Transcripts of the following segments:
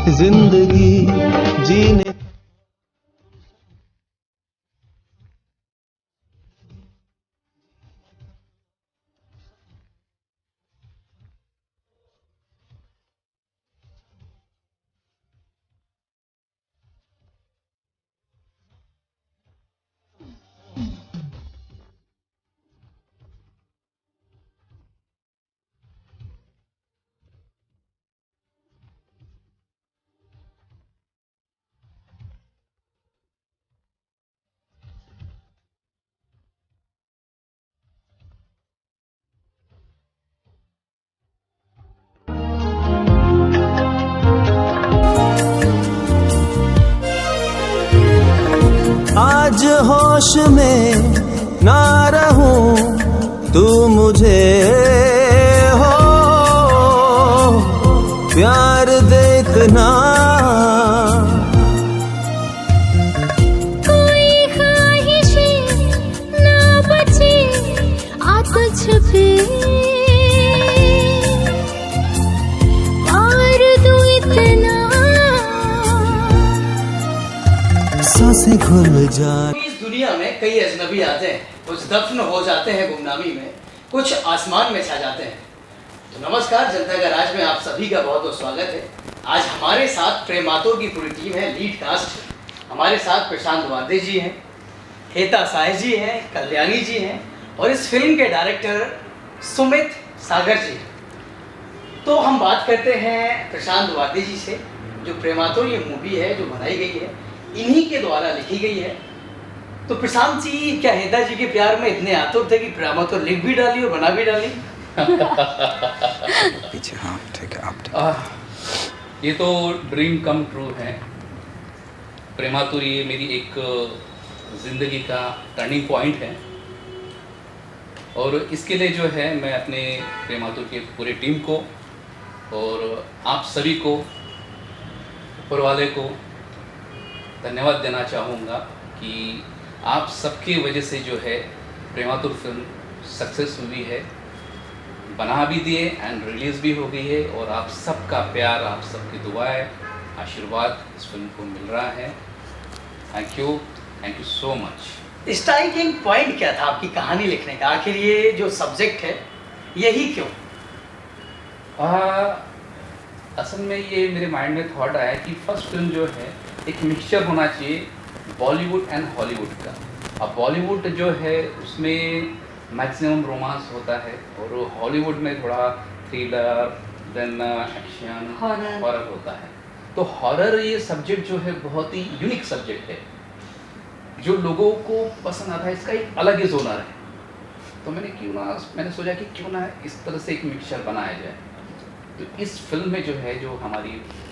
जिंदगी जीने। आज होश में ना रहूं, तू मुझे हो प्यार देखना। कोई ख्वाहिशें ना बचे आतिश पे, प्यार तू इतना सांसें खुल जा। इस दुनिया में कई अजनबी आते हैं, कुछ दफन हो जाते हैं गुमनामी में, कुछ आसमान में छा जाते हैं। तो नमस्कार, जनता का राज में आप सभी का बहुत बहुत स्वागत है। आज हमारे साथ प्रेमातुर की पूरी टीम है, लीड कास्ट। हमारे साथ प्रशांत वादे जी हैं, हेता साय जी हैं, कल्याणी जी हैं और इस फिल्म के डायरेक्टर सुमित सागर जी हैं। तो हम बात करते हैं प्रशांत वादे जी से। जो प्रेमातुर ये मूवी है जो बनाई गई है, इन्हीं के द्वारा लिखी गई है। तो प्रशांत जी, क्या हेता जी के प्यार में इतने आतुर थे कि प्रेमातुर लिख भी डाली और बना भी डाली? पीछे, हाँ ठीक है, आप ये तो ड्रीम कम ट्रू है। प्रेमातुर ये मेरी एक ज़िंदगी का टर्निंग पॉइंट है और इसके लिए जो है मैं अपने प्रेमातुर के पूरे टीम को और आप सभी को, ऊपर वाले को धन्यवाद देना चाहूँगा कि आप सबकी वजह से जो है प्रेमातुर फिल्म सक्सेस हुई है, बना भी दिए एंड रिलीज़ भी हो गई है और आप सबका प्यार, आप सबकी दुआएं, आशीर्वाद इस फिल्म को मिल रहा है। Thank you so much. Striking point क्या था आपकी कहानी लिखने का? आखिर ये जो सब्जेक्ट है यही क्यों? असल में ये मेरे माइंड में थॉट आया कि फर्स्ट फिल्म जो है एक मिक्सचर होना चाहिए बॉलीवुड एंड हॉलीवुड का। अब बॉलीवुड जो है उसमें मैक्सिमम रोमांस होता है और हॉलीवुड में थोड़ा थ्रिलर, देन एक्शन, हॉरर होता है। तो हॉरर ये सब्जेक्ट जो है बहुत ही यूनिक सब्जेक्ट है जो लोगों को पसंद आता है, इसका एक अलग ही जोनर है। तो मैंने सोचा कि क्यों ना इस तरह से एक मिक्सचर बनाया जाए। तो इस फिल्म में जो है, जो हमारी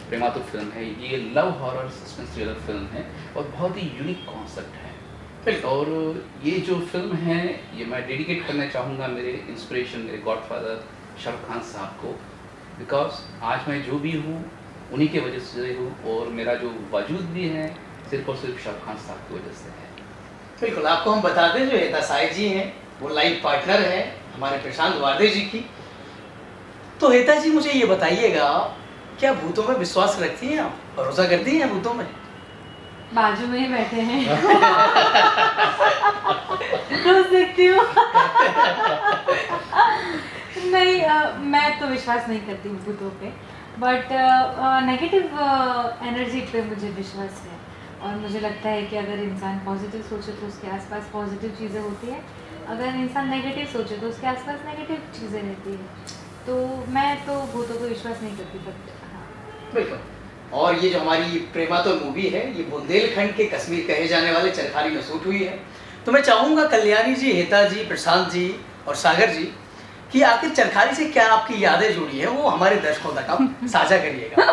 प्रेमातुर फिल्म है, ये love horror suspense thriller film है और बहुत ही यूनिक कॉन्सेप्ट है। और ये जो फिल्म है ये मैं डेडिकेट करना चाहूँगा मेरे इंस्पिरेशन, मेरे गॉडफादर शाहरुख खान साहब को, बिकॉज आज मैं जो भी हूँ उन्हीं के वजह से हूँ और मेरा जो वजूद भी है सिर्फ और सिर्फ शाहरुख खान साहब की वजह से है। बिल्कुल, आपको हम बता दें जो हेता साय जी हैं वो लाइफ पार्टनर है हमारे प्रशांत वादे जी की। तो हेता जी, मुझे ये बताइएगा, क्या भूतों में विश्वास रखती हैं आप? भरोसा करती हैं भूतों में? बाजू में ही बैठे हैं रोज देखती हूँ नहीं, मैं तो विश्वास नहीं करती हूँ भूतों पे, बट नेगेटिव एनर्जी पे मुझे विश्वास है। और मुझे लगता है कि अगर इंसान पॉजिटिव सोचे तो उसके आसपास पॉजिटिव चीज़ें होती हैं, अगर इंसान नेगेटिव सोचे तो उसके आसपास नेगेटिव चीज़ें रहती हैं। तो मैं तो भूतों को विश्वास नहीं करती, बट हाँ। बिल्कुल। और ये जो हमारी प्रेमातुर मूवी है ये बुंदेलखंड के कश्मीर कहे जाने वाले चरखारी में शूट हुई है। तो मैं चाहूँगा कल्याणी जी, हेता जी, प्रशांत जी और सागर जी कि आखिर चरखारी से क्या आपकी यादें जुड़ी है वो हमारे दर्शकों तक आप साझा करिएगा।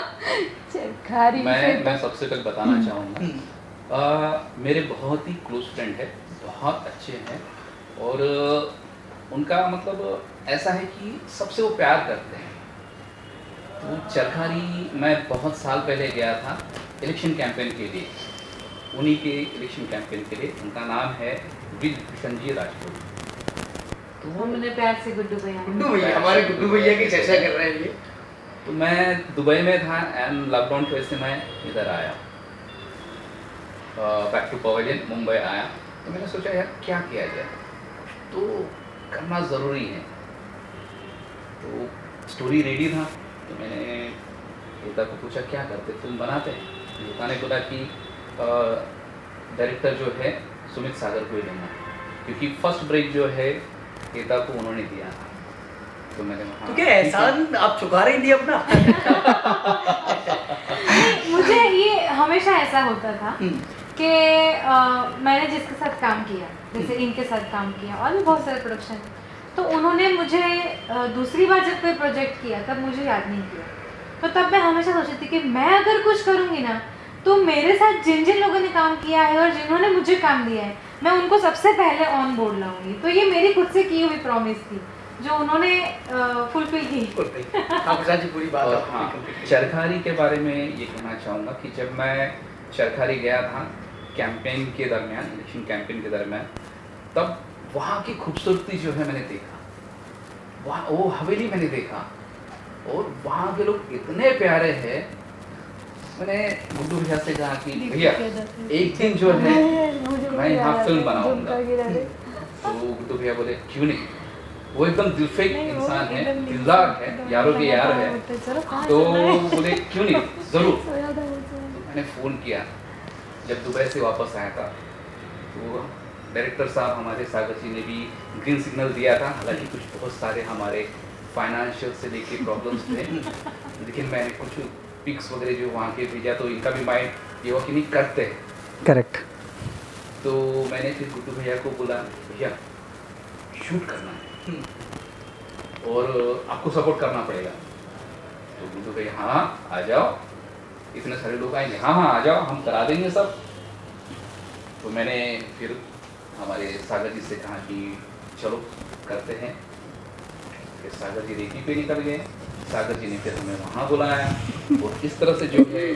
चरखारी मैं सबसे पहले बताना चाहूँगा, मेरे बहुत ही क्लोज फ्रेंड है, बहुत अच्छे हैं और उनका मतलब ऐसा है कि सबसे वो प्यार करते हैं। तो चरखारी मैं बहुत साल पहले गया था इलेक्शन कैंपेन के लिए, उन्हीं के इलेक्शन कैंपेन के लिए। उनका नाम है विजय जी राजपूत। तो वो मैंने प्यार से गुड्डू भैया हमारे गुड्डू भैया की चर्चा कर रहे हैं ये। तो मैं दुबई में था एंड लॉकडाउन की वजह से मैं इधर आया, बैक टू पवेलियन मुंबई आया। तो मैंने सोचा यार क्या किया जाए, तो करना ज़रूरी है। तो स्टोरी रेडी था, तो मैंने गीता को पूछा क्या करते तुम बनाते हैं। गीता ने बोला कि डायरेक्टर जो है सुमित सागर को ही लेना, क्योंकि फर्स्ट ब्रेक जो है गीता को उन्होंने दिया था। तो मैंने तो क्या एहसान आप चुका रही थी अपना? मुझे ये हमेशा ऐसा होता था कि मैंने जिसके साथ काम किया, जैसे इनके साथ काम किया और भी बहुत सारे प्रोडक्शन, तो उन्होंने मुझे दूसरी बार जब कोई प्रोजेक्ट किया तब मुझे याद नहीं किया। तो तब मैं हमेशा सोचती थी कि मैं अगर कुछ करूँगी ना तो मेरे साथ जिन जिन लोगों ने काम किया है और जिन्होंने मुझे काम दिया है मैं उनको सबसे पहले ऑन बोर्ड लाऊंगी। तो ये मेरी खुद से की हुई प्रॉमिस थी जो उन्होंने फुलफिल की। पूरी बात। और हाँ, चरखारी के बारे में ये कहना चाहूँगा कि जब मैं चरखारी गया था कैंपेन के दरमियान, इलेक्शन कैंपेन के दरमियान, तब वहाँ की खूबसूरती जो है मैंने देखा, वहाँ वो हवेली मैंने देखा और वहाँ के लोग इतने प्यारे हैं। मैंने गुड्डू भैया से कहा कि भैया एक दिन जो है मैं यहाँ फिल्म बनाऊंगा। तो गुड्डू भैया बोले क्यों नहीं, वो एकदम दिलफेक इंसान है, दिलदार है, यारों के यार है। तो बोले क्यों नहीं, जरूर। मैंने फ़ोन किया जब दुबई से वापस आया था, तो डायरेक्टर साहब हमारे सागर जी ने भी ग्रीन सिग्नल दिया था। हालांकि कुछ बहुत सारे हमारे फाइनेंशियल से लेके प्रॉब्लम्स थे, लेकिन मैंने कुछ पिक्स वगैरह जो वहाँ के भेजा तो इनका भी माइंड ये हुआ कि नहीं करते। करेक्ट। तो मैंने फिर गुड्डू भैया को बोला भैया शूट करना है और आपको सपोर्ट करना पड़ेगा। तो गुड्डू भैया हाँ आ जाओ, इतने सारे लोग आएंगे, हाँ हाँ आ जाओ हम करा देंगे सब। तो मैंने फिर हमारे सागर जी से कहा कि चलो करते हैं। फिर सागर जी रेकी पे निकल गए, सागर जी ने फिर हमें वहाँ बुलाया और इस तरह से जो है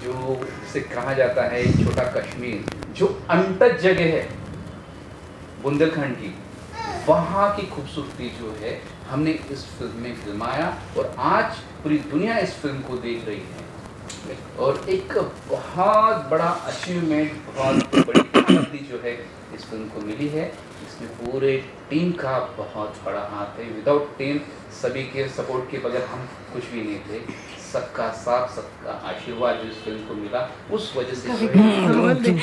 जो जिसे कहा जाता है छोटा कश्मीर, जो अनटच जगह है बुंदेलखंड की, वहाँ की खूबसूरती जो है हमने इस फिल्म में फिल्माया और आज पूरी दुनिया इस फिल्म को देख रही है। और एक बहुत बड़ा अचीवमेंट, बहुत बड़ी उपलब्धि जो है इस फिल्म को मिली है। इसमें पूरे टीम का बहुत बड़ा हाथ है। विदाउट टीम, सभी के सपोर्ट के बगैर हम कुछ भी नहीं थे। सबका साथ, सबका आशीर्वाद जो इस फिल्म को मिला, उस वजह से बहुत बड़ी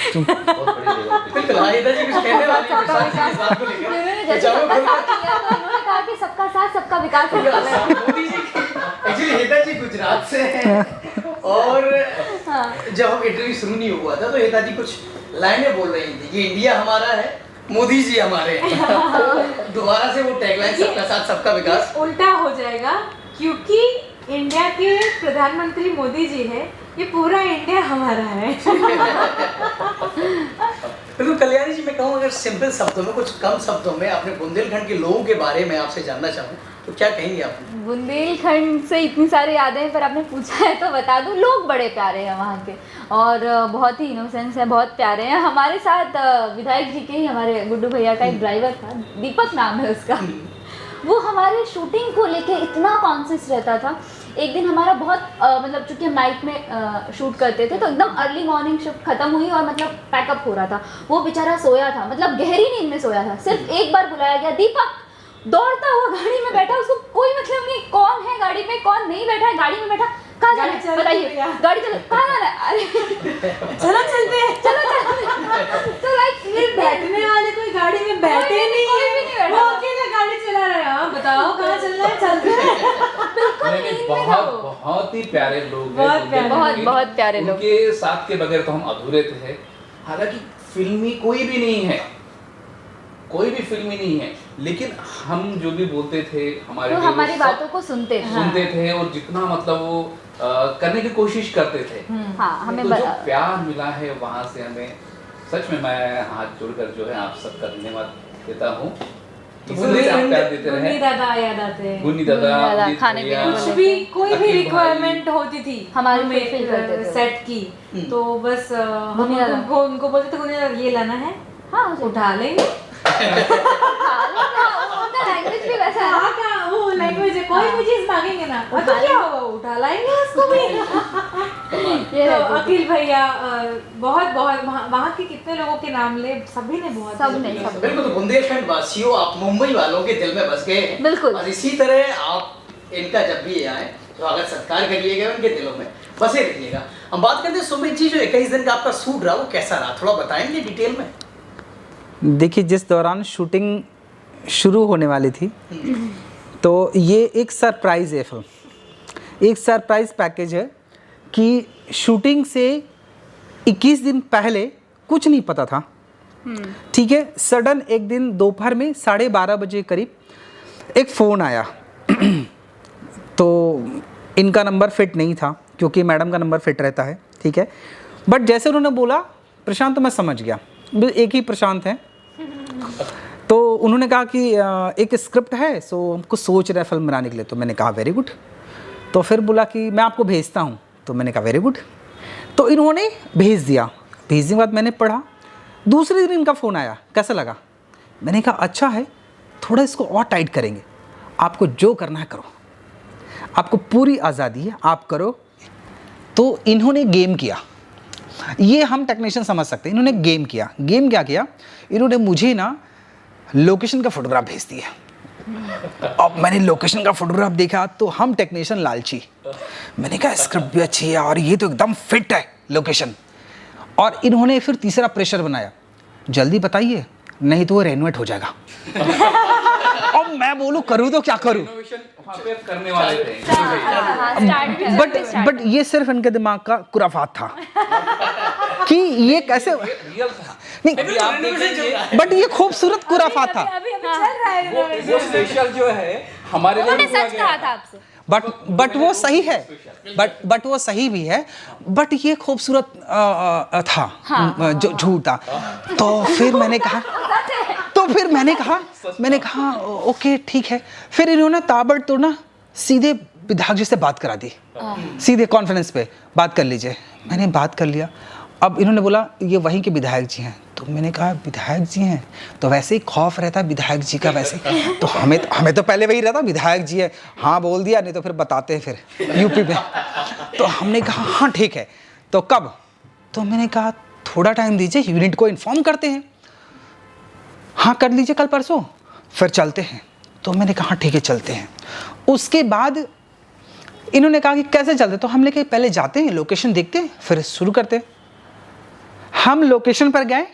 कहा कि सबका साथ सबका विकास होगा। एक्चुअली हेता जी गुजरात से हैं और जब हम इंटरव्यू शुरू नहीं हुआ था तो हेता जी कुछ लाइनें बोल रही थी कि इंडिया हमारा है, मोदी जी हमारे हैं। दोबारा से वो टैगलाइन सबका साथ सबका विकास उल्टा हो जाएगा क्योंकि इंडिया के प्रधानमंत्री मोदी जी है, ये पूरा इंडिया हमारा है। तो कल्याणी जी, मैं कहूँ अगर सिंपल शब्दों में, कुछ कम शब्दों में अपने बुंदेलखंड के लोगों के बारे में आपसे जानना चाहूँ तो क्या कहेंगे आप? बुंदेलखंड से इतनी सारी यादें हैं, पर आपने पूछा है तो बता दूं, लोग बड़े प्यारे हैं वहाँ के और बहुत ही इनोसेंस है, बहुत प्यारे हैं। हमारे साथ विधायक जी के ही, हमारे गुड्डू भैया का एक ड्राइवर था, दीपक नाम है उसका, वो हमारे शूटिंग को लेके इतना कॉन्शियस रहता था। एक दिन हमारा बहुत मतलब चूँकि हम नाइट में शूट करते थे तो एकदम अर्ली मॉर्निंग शिफ्ट खत्म हुई और मतलब पैकअप हो रहा था, वो बेचारा सोया था, मतलब गहरी नींद में सोया था। सिर्फ एक बार बुलाया गया, दीपक, दौड़ता हुआ गाड़ी में बैठा, उसको कोई मतलब नहीं कौन है गाड़ी में कौन नहीं बैठा है, गाड़ी में बैठा, कहाँ जाना है बताइए, गाड़ी चलो, कहाँ जाना है, अरे चलो चलते हैं, चलो। तो लाइक बैठने वाले कोई गाड़ी में बैठे नहीं कोई भी नहीं बैठा, वो अकेला गाड़ी चला रहा है। हाँ बताओ कहाँ चलना है, चलते हैं। बहुत ही प्यारे लोग हैं, बहुत प्यारे लोग। उनके साथ के बगैर तो हम अधूरे थे। हालांकि फिल्मी कोई भी नहीं है, कोई भी फिल्मी नहीं है, लेकिन हम जो भी बोलते थे हमारे तो हमारी बातों को सुनते थे और जितना मतलब वो करने की कोशिश करते थे। हाँ, हमें तो जो प्यार मिला है वहाँ से हमें सच में मैं हाथ जोड़कर जो है आप सबका धन्यवाद देता हूँ। गुन्नी दादा याद आते हैं, गुन्नी दादा, खाने पीने कुछ भी कोई भी रिक्वायरमेंट होती थी हमारे में सेट की तो बस हम उनको बोलते थे गुन्नी दादा ये लाना है, हाँ उठा लेंगे। लैंग्वेज भी वैसा है। वो लैंग्वेज है, कोई भी चीज मांगेंगे ना तो क्या होगा, उठा लाएंगे उसको भी। तो अखिल भैया बहुत बहुत वहाँ के कितने लोगों के नाम ले, सभी ने बहुत बिल्कुल। तो बुंदेलखंड वासियों, आप मुंबई वालों के दिल में बस गए हैं। बिल्कुल। और इसी तरह आप इनका जब भी आए तो अगर सत्कार करिएगा उनके दिलों में बसे रहिएगा। हम बात करते हैं सुमित जी, जो 21 दिन का आपका शूट रहा वो कैसा रहा, थोड़ा बताएंगे डिटेल में। देखिए, जिस दौरान शूटिंग शुरू होने वाली थी तो ये एक सरप्राइज़ है फिल्म, एक सरप्राइज़ पैकेज है कि शूटिंग से 21 दिन पहले कुछ नहीं पता था। ठीक है, सडन एक दिन दोपहर में 12:30 बजे करीब एक फ़ोन आया। तो इनका नंबर फिट नहीं था क्योंकि मैडम का नंबर फिट रहता है। ठीक है, बट जैसे उन्होंने बोला प्रशांत, तो मैं समझ गया एक ही प्रशांत है। तो उन्होंने कहा कि एक स्क्रिप्ट है, सो हमको सोच रहे हैं फिल्म बनाने के लिए। तो मैंने कहा वेरी गुड। तो फिर बोला कि मैं आपको भेजता हूँ, तो मैंने कहा वेरी गुड। तो इन्होंने भेज दिया। भेजने के बाद मैंने पढ़ा, दूसरे दिन इनका फ़ोन आया, कैसा लगा? मैंने कहा अच्छा है, थोड़ा इसको और टाइट करेंगे, आपको जो करना है करो, आपको पूरी आज़ादी है, आप करो। तो इन्होंने गेम किया, ये हम टेक्नीशियन समझ सकते हैं। इन्होंने गेम किया। गेम क्या किया, इन्होंने मुझे ना लोकेशन का फोटोग्राफ भेज दिया। अब मैंने लोकेशन का फोटोग्राफ देखा तो हम टेक्नीशियन लालची, मैंने कहा स्क्रिप्ट भी अच्छी है और ये तो एकदम फिट है लोकेशन। और इन्होंने फिर तीसरा प्रेशर बनाया, जल्दी बताइए नहीं तो वो रेनोवेट हो जाएगा। अब मैं बोलूँ करूँ तो क्या करूँ, करने वाले थे। बट ये सिर्फ इनके दिमाग का खुराफात था कि ये कैसे रियल था। नहीं, अभी आप देखेंगे बट ये खूबसूरत खुराफात था। अभी चल रहा है वो स्पेशल जो है हमारे लिए उन्होंने सच कहा था आपसे। बट वो सही है, बट वो सही भी है, बट ये खूबसूरत था जो झूठा। तो फिर मैंने कहा ओके ठीक है। फिर इन्होंने ताबड़तोड़ ना सीधे विधायक जी से बात करा दी, सीधे कॉन्फ्रेंस पे बात कर लीजिए। मैंने बात कर लिया। अब इन्होंने बोला ये वहीं के विधायक जी हैं। तो मैंने कहा विधायक जी हैं, तो वैसे ही खौफ रहता है विधायक जी का वैसे। तो हमें तो पहले वही रहता विधायक जी है, हाँ बोल दिया, नहीं तो फिर बताते हैं फिर यूपी में। तो हमने कहा हाँ ठीक है, तो कब? तो मैंने कहा थोड़ा टाइम दीजिए, यूनिट को इन्फॉर्म करते हैं। हाँ कर लीजिए कल परसों, फिर चलते हैं। तो मैंने कहा ठीक है चलते हैं। उसके बाद इन्होंने कहा कि कैसे चलते, तो हमने कहा पहले जाते हैं, लोकेशन देखते हैं, फिर शुरू करते हैं। हम लोकेशन पर गए,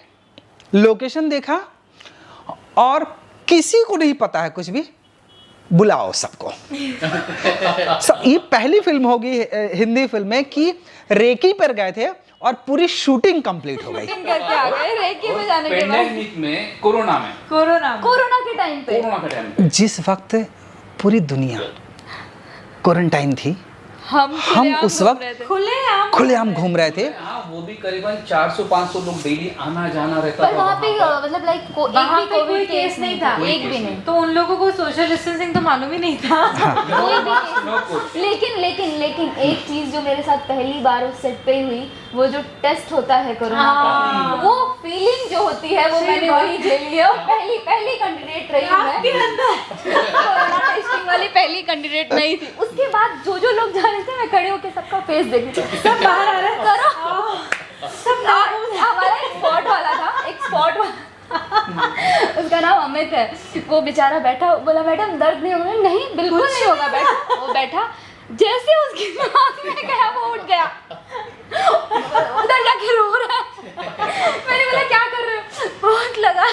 लोकेशन देखा और किसी को नहीं पता है कुछ भी, बुलाओ सबको। ये पहली फिल्म होगी हिंदी फिल्म में कि रेकी पर गए थे और पूरी शूटिंग कंप्लीट हो गई। करके आ गए रेकी में जाने के बाद, पेंडेमिक में, कोरोना कोरोना के टाइम पे, जिस वक्त पूरी दुनिया क्वारंटाइन थी, हम उस वक्त खुलेआम घूम रहे थे। हाँ, वो भी करीबन 400-500 लोग डेली आना जाना रहता पर वहाँ पे मतलब लाइक वहाँ पे कोई केस नहीं था, एक भी नहीं। तो उन लोगों को सोशल डिस्टेंसिंग तो मालूम ही नहीं था। कोई भी केस। लेकिन एक चीज जो मेरे साथ पहली बार उस सेट पे हुई, वो जो टेस्ट होता है कोरोना का, वो फीलिंग जो होती है वो मैंने वही झेली है। पहली कैंडिडेट रही हूँ मैं, कोरोना टेस्टिंग वाली पहली कैंडिडेट नहीं थी। उसके बाद जो लोग जा रहे थे, मैं खड़े होकर सबका फेस देख रही थी, सब बाहर आ रहे करो सब। हमारा एक स्पॉट वाला था, एक स्पॉट वाला उसका नाम अमित है। वो बेचारा बैठा, बोला मैडम दर्द नहीं होगा? नहीं बिल्कुल नहीं होगा, बैठा। वो बैठा, जैसे उसकी नाक में गया वो उठ गया, उधर जाके रो रहा है। मैंने बोला क्या कर रहे हो? बहुत लगा।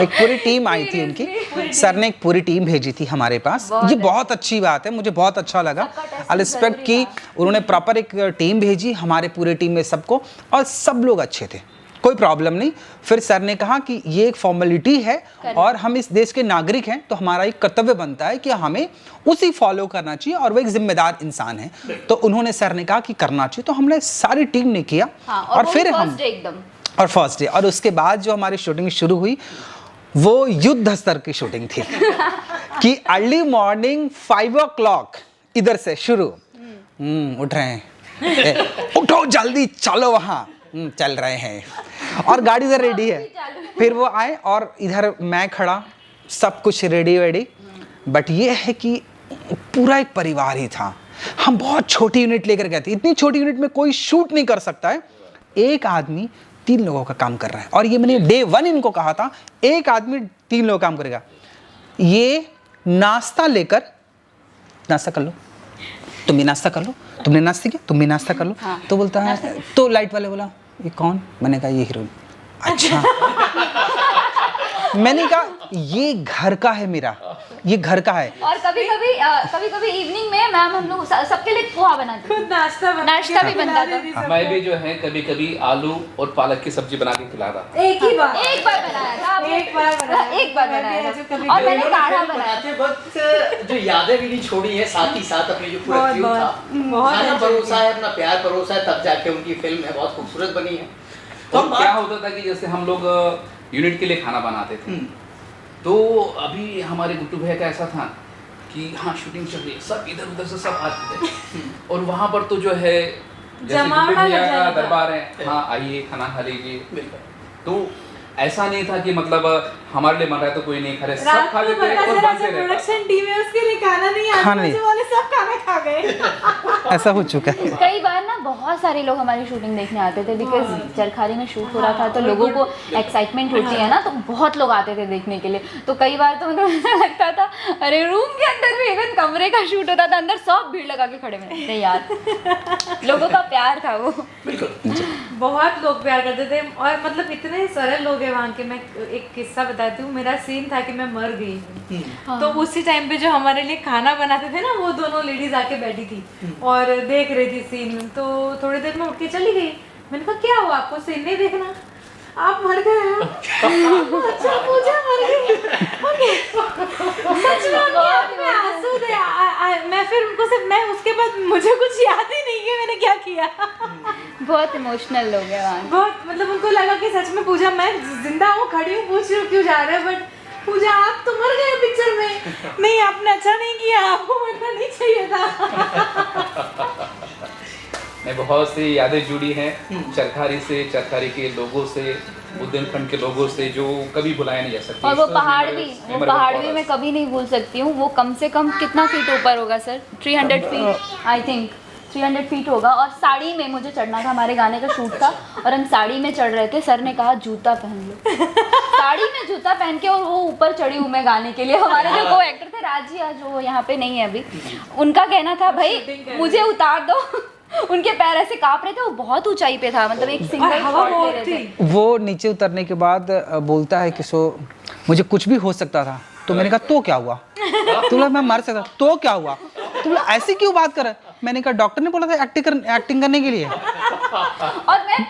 एक पूरी टीम आई थी उनकी, सर ने एक पूरी टीम भेजी थी हमारे पास। ये बहुत अच्छी बात है, मुझे बहुत अच्छा लगा। आई रिस्पेक्ट कि उन्होंने प्रॉपर एक टीम भेजी हमारे पूरे टीम में सबको, और सब लोग अच्छे थे, कोई प्रॉब्लम नहीं। फिर सर ने कहा कि ये एक फॉर्मेलिटी है और हम इस देश के नागरिक हैं, तो हमारा एक कर्तव्य बनता है कि हमें उसी फॉलो करना चाहिए, और वो एक जिम्मेदार इंसान है। तो उन्होंने सर ने कहा कि करना चाहिए, तो हमने सारी टीम ने किया। और फिर हम और फर्स्ट डे, और उसके बाद जो हमारी शूटिंग शुरू हुई वो युद्ध स्तर की शूटिंग थी कि अर्ली मॉर्निंग 5 o'clock इधर से शुरू। उठ रहे हैं, उठो जल्दी चलो वहाँ, चल रहे हैं, और गाड़ी इधर रेडी है। फिर वो आए और इधर मैं खड़ा, सब कुछ रेडी वेडी, बट ये है कि पूरा एक परिवार ही था। हम बहुत छोटी यूनिट लेकर गए थे, इतनी छोटी यूनिट में कोई शूट नहीं कर सकता है, एक आदमी 3 लोगों का काम कर रहा है। और ये मैंने डे 1 इनको कहा था, एक आदमी 3 लोग काम करेगा। ये नाश्ता लेकर, नाश्ता कर लो, तुम भी नाश्ता कर लो, तुमने नाश्ता किया, तुम भी नाश्ता कर लो। हाँ, तो बोलता है, तो लाइट वाले बोला ये कौन? मैंने कहा ये हीरोइन। अच्छा। मैंने कहा ये घर का है, मेरा ये घर का है। और कभी कभी इवनिंग में मैम हम लोग सबके लिए पोहा बनाते खुद नाश्ता भी बनता था। मैं भी जो है कभी कभी आलू और पालक की सब्जी बना के खिला रहा था। एक बार बनाया था आपने? एक बार बनाया था। और मैंने काढ़ा बनाया था। वक्त जो यादें भी नहीं छोड़ी है, साथ ही साथ अपनी जो पूरा क्रू था, खाना परोसा है, अपना प्यार परोसा है, तब जाके उनकी फिल्म है बहुत खूबसूरत बनी है। तो क्या होता था कि जैसे हम लोग यूनिट के लिए खाना बनाते थे, तो अभी हमारे गुट्टू भैया का ऐसा था कि हाँ शूटिंग चल रही है, सब इधर उधर से सब आते थे और वहाँ पर तो जो है जैसे गुट्टू भैया का दरबार है, हाँ आइए खाना खा लीजिए। तो ऐसा नहीं था कि मतलब हमारे लिए बन रहा है तो कोई नहीं खा रहे, सब खा लेते और बनते रहे। प्रोडक्शन टीम है उसके लिए खाना नहीं आता, वाले सब खाना खा गए। ऐसा हो चुका है। कई बार ना बहुत सारे लोग हमारी शूटिंग देखने आते थे, बिकॉज चरखारी में शूट हो रहा था, तो लोगों को एक्साइटमेंट होती है ना, तो बहुत लोग आते थे देखने के लिए। तो कई बार तो मतलब ऐसा लगता था अरे रूम के अंदर भी, इवन कमरे का शूट होता था, अंदर सब भीड़ लगा के खड़े हुए थे यार। लोगों का प्यार था वो। बहुत लोग प्यार करते थे और मतलब इतने सरल लोग हैं वहाँ के। मैं एक किस्सा बताती हूँ। मेरा सीन था कि मैं मर गई हूँ, तो उसी टाइम पे जो हमारे लिए खाना बनाते थे ना, वो दोनों लेडीज आके बैठी थी और देख रही थी सीन। तो थोड़ी देर में उठ के चली गई। मैंने कहा क्या हुआ, आपको सीन नहीं देखना? आप मर गए हो? अच्छा पूजा मर गई। सच में आंसू थे। मैं फिर उनको सिर्फ, मैं उसके बाद मुझे कुछ याद ही नहीं है मैंने क्या किया। बहुत इमोशनल लोग हैं वहाँ। बहुत मतलब उनको लगा कि सच में पूजा मैं जिंदा हूँ, खड़ी हूँ, पूछ रही हूँ क्यों जा रहे हो, बट पूजा आप तो मर गए पिक्चर में। नहीं आपने अच्छा नहीं किया, आपको मरना नहीं चाहिए था। नहीं, बहुत सी यादें जुड़ी हैं चरखारी से, चरखारी के लोगों से, बुंदेलखंड के लोगों से, जो कभी भुलाया नहीं जा सकती। और वो पहाड़ भी मैं कभी नहीं भूल सकती हूँ। वो कम से कम कितना फीट ऊपर होगा sir? 300 feet I think, 300 feet होगा। और साड़ी में मुझे चढ़ना था, हमारे गाने का शूट था और हम साड़ी में चढ़ रहे थे। सर ने कहा जूता पहन लो। साड़ी में जूता पहन के और वो ऊपर चढ़ी हूँ मैं गाने के लिए। हमारे जो को एक्टर थे राजी, जो यहाँ पे नहीं है अभी, उनका कहना था भाई मुझे उतार दो। उनके पैर ऐसे कांप रहे थे, वो बहुत ऊंचाई पे था, मतलब एक सिंगल शॉट ले रहे थे। वो नीचे उतरने के बाद बोलता है कि सो मुझे कुछ भी हो सकता था। तो मैंने कहा तो क्या हुआ? तो बोला मैं मर सकता। तो क्या हुआ? तो बोला ऐसी क्यों बात कर रहा है? मैंने कहा डॉक्टर ने बोला था एक्टिंग करने के लिए। और मैं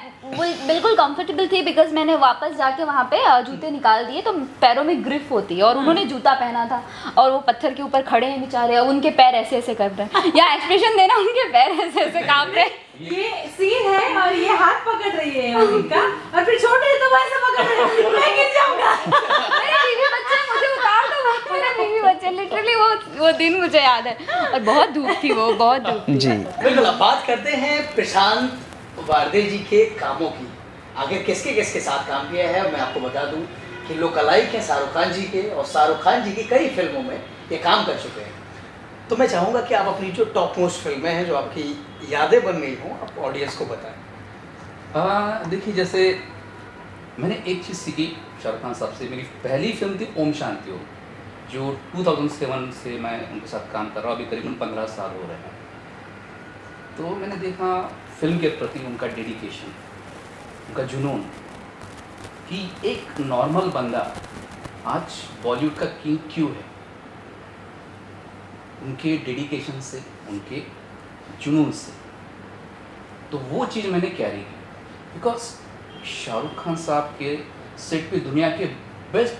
बिल्कुल कंफर्टेबल थी, बिकॉज मैंने वापस जाके वहाँ पे जूते निकाल दिए, तो पैरों में ग्रिप होती है और उन्होंने जूता पहना था और वो पत्थर के ऊपर खड़े हैं बेचारे, और उनके पैर ऐसे ऐसे कर रहे हैं, या एक्सप्रेशन देना, उनके पैर ऐसे ऐसे कांप रहे हैं। ये सीन है और ये हाथ पकड़ रही है उनका, और फिर छोटे तो वैसे पकड़ रहे हैं, मैं गिर जाऊंगा। मेरे बीवी बच्चे मुझे उतार दो, मेरे बीवी बच्चे, लिटरली वो दिन मुझे याद है। और बहुत धूप थी वो, बहुत धूप थी। जी बिल्कुल। अब बात करते हैं प्रशांत वारदे जी के कामों की। आगे किसके साथ काम किया है? मैं आपको बता दूं कि लोकलाइक हैं शाहरुख खान जी के, और शाहरुख खान जी की कई फिल्मों में ये काम कर चुके हैं। तो मैं चाहूँगा कि आप अपनी जो टॉप मोस्ट फिल्में हैं, जो आपकी यादें बन गई हों, आप ऑडियंस को बताएं। देखिए, जैसे मैंने एक चीज़ सीखी शाहरुख खान साहब से। मेरी पहली फिल्म थी ओम शांति ओम, जो 2007 से मैं उनके साथ काम कर रहा हूँ, अभी करीबन 15 साल हो रहे हैं। तो मैंने देखा फिल्म के प्रति उनका डेडिकेशन, उनका जुनून, कि एक नॉर्मल बंदा आज बॉलीवुड का किंग क्यों है। उनके डेडिकेशन से, उनके जुनून से। तो वो चीज़ मैंने कैरी की, बिकॉज शाहरुख खान साहब के सेट पे दुनिया के बेस्ट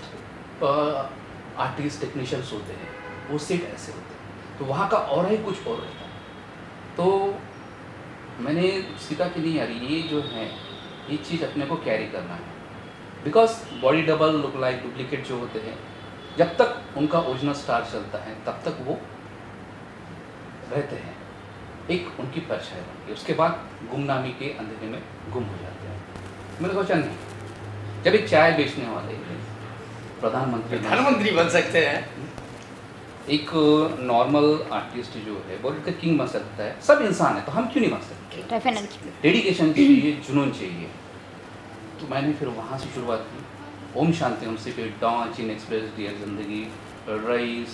आर्टिस्ट टेक्नीशियंस होते हैं, वो सेट ऐसे होते हैं, तो वहाँ का और ही कुछ और रहता है। तो मैंने सीखा कि नहीं यार, ये जो है ये चीज़ अपने को कैरी करना है, because body double, look like duplicate जो होते हैं, जब तक उनका ओरिजिनल स्टार चलता है तब तक वो रहते हैं, एक उनकी परछाई बनती है। उसके बाद गुमनामी के अंधेरे में गुम हो जाते हैं। मैंने सोचा नहीं, जब एक चाय बेचने वाले प्रधानमंत्री बन सकते हैं, एक नॉर्मल आर्टिस्ट जो है बॉलीवुड का किंग बन सकता है, सब इंसान है तो हम क्यों नहीं बन सकते? डेफिनेटली। डेडिकेशन चाहिए, जुनून चाहिए। तो मैंने फिर वहाँ से शुरुआत की। ओम शांति ओम से फिर डॉन, चीन एक्सप्रेस, डियर जिंदगी, रईस,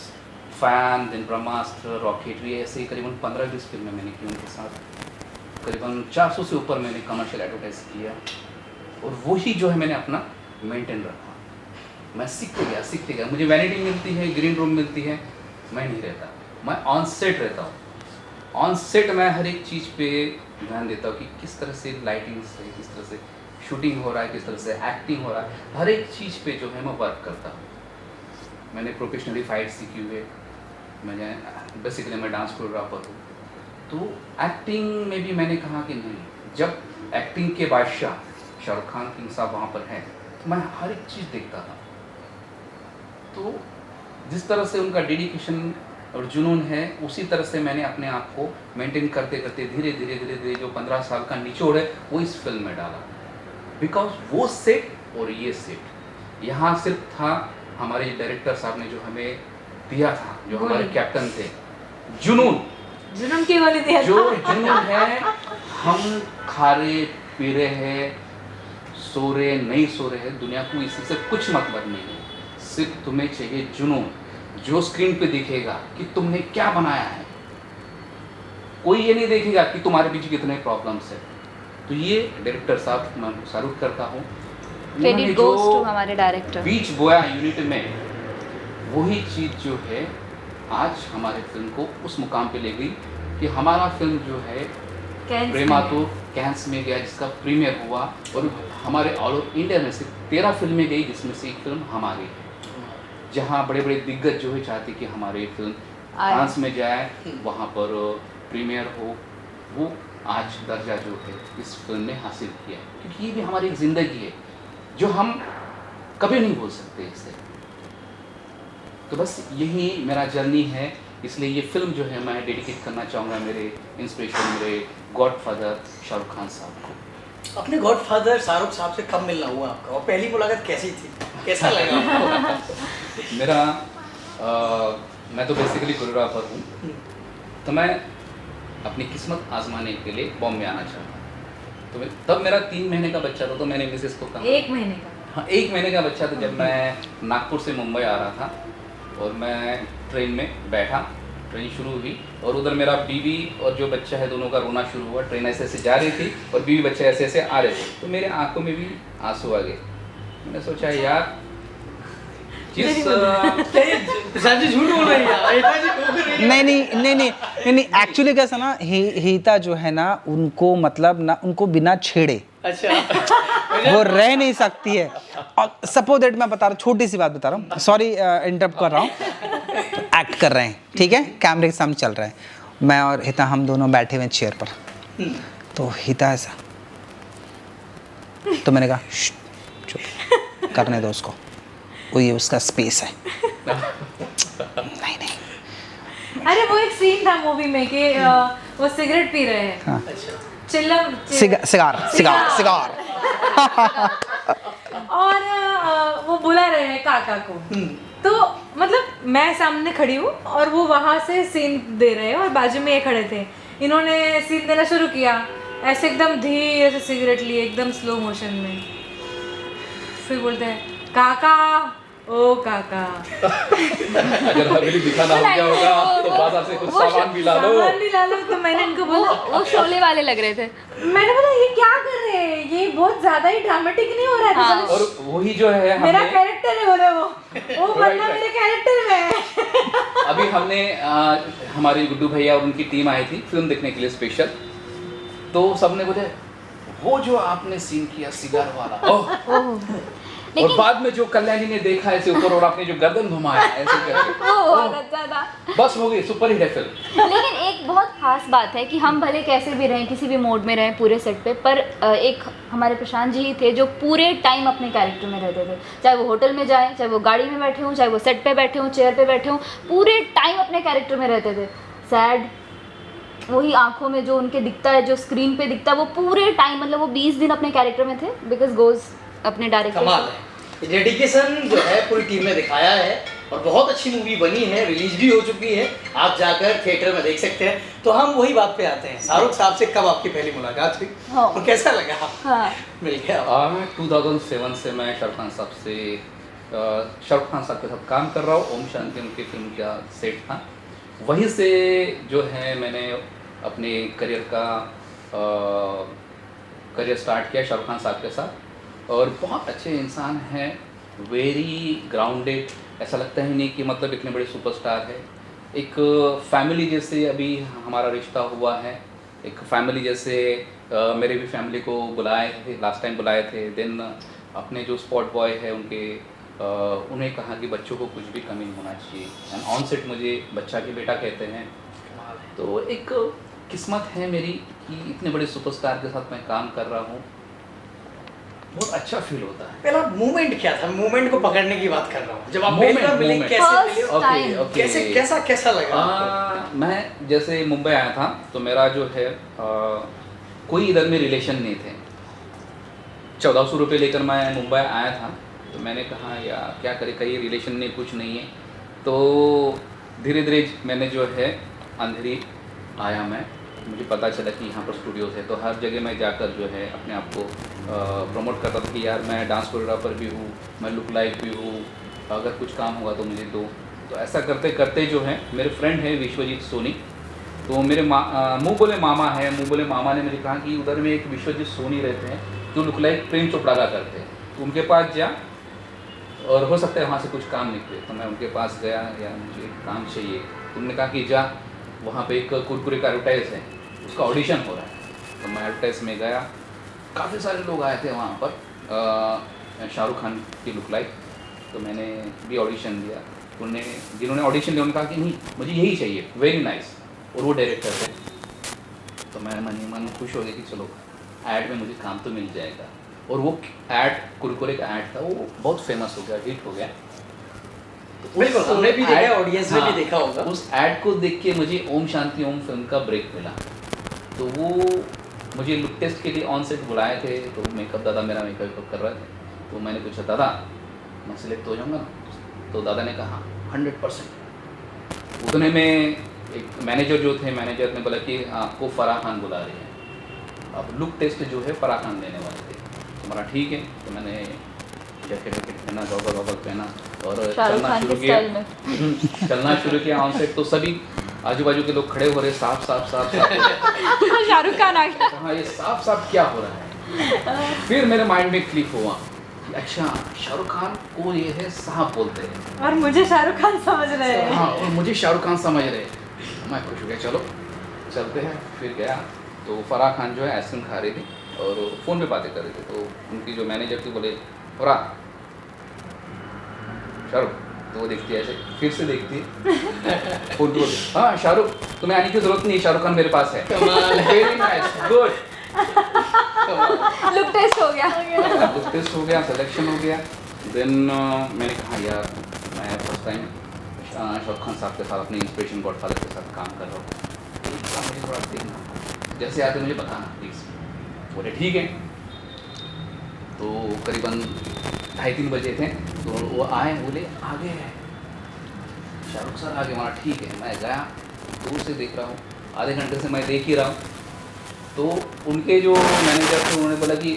फैन, देन ब्रह्मास्त्र, रॉकेटरी, ऐसे करीबन 15-20 फिल्में मैंने की उनके साथ। करीबन 400 से ऊपर मैंने कमर्शियल एडवर्टाइज किया और वही जो है मैंने अपना मेंटेन रखा। मैं सीखते गया। मुझे वैनिटी मिलती है, ग्रीन रूम मिलती है, मैं नहीं रहता, मैं ऑन सेट रहता हूँ। ऑन सेट मैं हर एक चीज़ पे ध्यान देता हूँ कि किस तरह से लाइटिंग है, किस तरह से शूटिंग हो रहा है, किस तरह से एक्टिंग हो रहा है, हर एक चीज़ पे जो है मैं वर्क करता हूँ। मैंने प्रोफेशनली फाइट सीखी हुई है, मैंने बेसिकली मैं डांस कोरियोग्राफर हूँ। तो एक्टिंग में भी मैंने कहा कि नहीं, जब एक्टिंग के बादशाह शाहरुख खान किंग साहब वहाँ पर हैं तो मैं हर एक चीज़ देखता था। तो जिस तरह से उनका डेडिकेशन और जुनून है, उसी तरह से मैंने अपने आप को मेंटेन करते करते धीरे धीरे जो 15 साल का निचोड़ है वो इस फिल्म में डाला। बिकॉज वो सेट और ये सेट यहाँ सिर्फ था हमारे डायरेक्टर साहब ने जो हमें दिया था, जो हमारे कैप्टन थे, जुनून की वाली दिया जो जुनून है। हम खा रहे पी रहे हैं, सो रहे नहीं सो रहे हैं, दुनिया को इसी से कुछ मतलब नहीं है। सिर्फ तुम्हें चाहिए जुनून, जो स्क्रीन पे दिखेगा कि तुमने क्या बनाया है। कोई ये नहीं देखेगा कि तुम्हारे पीछे कितने प्रॉब्लम्स है। तो ये डायरेक्टर साहब मैं सैल्यूट करता हूँ। क्रेडिट गोज टू हमारे डायरेक्टर। बीच बोया यूनिट में वही चीज़ जो है आज हमारे फिल्म को उस मुकाम पे ले गई कि हमारा फिल्म जो है प्रेमा तो कैंस में गया, जिसका प्रीमियर हुआ, और हमारे ऑल ओवर इंडिया में से 13 फिल्में गई, जिसमें से एक फिल्म हमारी है। जहाँ बड़े बड़े दिग्गज जो है चाहते कि हमारी फिल्म फ्रांस में जाए, वहाँ पर प्रीमियर हो, वो आज दर्जा जो है इस फिल्म ने हासिल किया है। क्योंकि ये भी हमारी एक ज़िंदगी है जो हम कभी नहीं भूल सकते इसे। तो बस यही मेरा जर्नी है, इसलिए ये फिल्म जो है मैं डेडिकेट करना चाहूँगा मेरे इंस्पिरेशन, मेरे गॉडफादर शाहरुख खान साहब को। अपने गॉडफादर शाहरुख साहब से कब मिलना हुआ आपका, और पहली मुलाकात कैसी थी, कैसा लगा आपको? मेरा मैं तो बेसिकली कोरियोग्राफर हूँ, तो मैं अपनी किस्मत आजमाने के लिए बॉम्बे आना चाहता। तो तब मेरा 3 महीने का बच्चा था, तो मैंने मिसेस को कहा 1 महीने का, हाँ 1 महीने का बच्चा था, जब मैं नागपुर से मुंबई आ रहा था और मैं ट्रेन में बैठा, ट्रेन शुरू हुई और उधर मेरा बीवी और जो बच्चा है दोनों का रोना शुरू हुआ। ट्रेन ऐसे ऐसे जा रही थी और बीवी बच्चे ऐसे ऐसे आ रहे थे, तो मेरे आंखों में भी आंसू आ गए। मैंने सोचा यार जिस झूठ बोल रही है। नहीं एक्चुअली कैसा ना, हीता जो है ना, उनको मतलब ना, उनको बिना छेड़े अच्छा वो रह नहीं सकती है। और सपोज दैट मैं बता रहा हूँ, छोटी सी बात बता रहा हूँ, सॉरी इंटरप्ट कर रहा हूँ। एक्ट कर रहे हैं, ठीक है, कैमरे के सामने चल रहा है, मैं और हिता हम दोनों बैठे हुए चेयर पर, तो हिता ऐसा, तो मैंने कहा चुप करने दो उसको, वो ये उसका स्पेस है। नहीं अरे वो एक सीन था मूवी में कि वो सिगरेट पी रहे हैं, हाँ। चिल्लम सिगार और वो बुला रहे हैं काका को। तो मतलब मैं सामने खड़ी हूँ और वो वहाँ से सीन दे रहे हैं और बाजू में ये खड़े थे, इन्होंने सीन देना शुरू किया, ऐसे एकदम धीरे से सिगरेट लिए, एकदम स्लो मोशन में, फिर बोलते हैं काका, ओ काका। अगर हमें दिखाना हो गया होगा तो बाजार से कुछ सामान भी ला लो। तो मैंने इनको बोला, वो शोले वाले लग रहे थे। मैंने बोला ये क्या कर रहे हैं, ये बहुत ज्यादा ही ड्रामेटिक नहीं हो रहा है? हाँ। और वही जो है मेरा कैरेक्टर है, बोले वो बंदा मेरे कैरेक्टर में है। अभी हमने हमारे गुड्डू भैया और उनकी टीम आई थी फिल्म देखने के लिए स्पेशल, तो सबने बोले वो जो आपने सीन किया सिगार वाला, और बाद में जो कल्याणी ने देखा ऐसे ऊपर और आपने जो गर्दन घुमाया ऐसे करके, बस हो गई, सुपर हिट है फिल्म। लेकिन एक बहुत खास बात है कि हम भले कैसे भी रहें, किसी भी मोड में रहें पूरे सेट पे, पर एक हमारे प्रशांत जी ही थे जो पूरे टाइम अपने कैरेक्टर में रहते थे। चाहे वो होटल में जाए, चाहे वो गाड़ी में बैठे हों, चाहे वो सेट पे बैठे हों, चेयर पे बैठे हों, पूरे टाइम अपने कैरेक्टर में रहते थे। सैड वही आंखों में जो उनके दिखता है, जो स्क्रीन पे दिखता है, वो पूरे टाइम, मतलब वो 20 दिन अपने कैरेक्टर में थे, बिकॉज गोज अपने डायरेक्टर। कमाल है, डेडिकेशन जो है पूरी टीम ने दिखाया है और बहुत अच्छी मूवी बनी है, रिलीज भी हो चुकी है, आप जाकर थिएटर में देख सकते हैं। तो हम वही बात पे आते हैं, शाहरुख साहब से कब आपकी पहली मुलाकात हुई हाँ। और कैसा लगा? हाँ। मिल गया? 2007 से मैं शाहरुख खान साहब के साथ काम कर रहा हूँ। ओम शांति उनकी फिल्म का सेट था, वहीं से जो है मैंने अपने करियर स्टार्ट किया शाहरुख खान साहब के साथ। और बहुत अच्छे इंसान हैं, वेरी ग्राउंडेड, ऐसा लगता ही नहीं कि मतलब इतने बड़े सुपरस्टार है। एक फैमिली जैसे अभी हमारा रिश्ता हुआ है, एक फैमिली जैसे मेरे भी फैमिली को बुलाए थे, लास्ट टाइम बुलाए थे। देन अपने जो स्पॉट बॉय है उन्हें कहा कि बच्चों को कुछ भी कमी नहीं होना चाहिए, एंड ऑन सेट मुझे बच्चा के बेटा कहते हैं। तो एक किस्मत है मेरी कि इतने बड़े सुपरस्टार के साथ मैं काम कर रहा हूँ, बहुत अच्छा फील होता है। पहला मोमेंट क्या था? मोमेंट को पकड़ने की बात कर रहा हूँ, जब आप Moment, पहली बार मिले, moment. कैसे First मिले? time. ओके कैसा लगा आपको? मैं जैसे मुंबई आया था तो मेरा जो है कोई इधर में रिलेशन नहीं थे। 1400 रुपये लेकर मैं मुंबई आया था, तो मैंने कहा यार क्या करें, कहीं रिलेशन नहीं, कुछ नहीं है। तो धीरे धीरे मैंने जो है अंधेरी आया, मुझे पता चला कि यहाँ पर स्टूडियोज़ है, तो हर जगह मैं जाकर जो है अपने आप को प्रमोट करता था कि यार मैं डांस कोरियोग्राफर भी हूँ, मैं लुक लाइक भी हूँ, अगर कुछ काम होगा तो मुझे दो। तो ऐसा करते करते जो है मेरे फ्रेंड है विश्वजीत सोनी, तो मेरे मुँह बोले मामा है, मुँह बोले मामा ने मुझे कहा कि उधर में एक विश्वजीत सोनी रहते हैं जो लुक लाइक प्रेम चोपड़ा का करते हैं, तो उनके पास जा और हो सकता है वहाँ से कुछ काम निकले। तो मैं उनके पास गया, यार मुझे काम चाहिए। तुमने कहा कि जा, वहाँ पे एक कुरकुरे का एडवर्टाइज है, उसका ऑडिशन हो रहा है। तो मैं एडवर्टाइज में गया, काफ़ी सारे लोग आए थे वहाँ पर शाहरुख खान की लुक लाइक। तो मैंने भी ऑडिशन दिया, जिन्होंने ऑडिशन दिया उन्होंने कहा कि नहीं मुझे यही चाहिए, वेरी नाइस, और वो डायरेक्टर थे। तो मैं मन खुश हो गया कि चलो ऐड में मुझे काम तो मिल जाएगा। और वो ऐड कुरकुरे का ऐड था, वो बहुत फेमस हो गया, हिट हो गया। बिल्कुल, हमने भी देखा, ऑडियंस ने भी हाँ, देखा होगा। उस ऐड को देख के मुझे ओम शांति ओम फिल्म का ब्रेक मिला। तो वो मुझे लुक टेस्ट के लिए ऑन सेट बुलाए थे, तो मेकअप दादा मेरा मेकअप कर रहे थे। तो मैंने पूछा दादा मैं सिलेक्ट हो जाऊँगा? तो दादा ने कहा 100%। उतने में एक मैनेजर जो थे, मैनेजर ने बोला कि आपको फराह खान बुला रही है, अब लुक टेस्ट जो है फराह खान देने वाले थे। तो मेरा ठीक है, तो मैंने जैकेट पहना, गॉगल पहना और चलना शुरू किया। चलना शुरू किया ऑन सेट। तो सभी आजू बाजू के लोग खड़े हो रहे, साफ शाहरुख खान आ गया। हाँ, ये साफ क्या हो रहा है। फिर मेरे माइंड में क्लिक हुआ कि अच्छा शाहरुख खान को ये है साहब बोलते हैं, और मुझे शाहरुख खान समझ रहे हैं। हाँ, और मुझे शाहरुख खान समझ रहे हैं। मैं खुश हो गया, चलो चलते हैं। फिर गया तो फराह खान जो है आइसक्रीम खा रही थी और फ़ोन पे बातें कर रहे थे। तो उनकी जो मैनेजर थी बोले फराह शाहरुख, तो वो देखती है ऐसे, फिर से देखती है फोन पे, हाँ शाहरुख, तुम्हें आने की जरूरत नहीं, शाहरुख खान मेरे पास है। Very nice, good. Look test हो गया। लुक टेस्ट हो गया, सिलेक्शन हो गया। देन मैंने कहा यार मैं फर्स्ट टाइम शाहरुख खान साहब के साथ अपने इंस्पिरेशन गॉडफादर के साथ काम कर रहा हूँ, मुझे थोड़ा देखना, जैसे आते मुझे बताना प्लीज़। बोले ठीक है। तो करीबन 2:30-3 बजे थे, तो वो आए, बोले आ गए शाहरुख सर आ गए। वहाँ ठीक है, मैं गया, दूर से देख रहा हूँ, आधे घंटे से मैं देख ही रहा हूँ। तो उनके जो मैनेजर थे उन्होंने बोला कि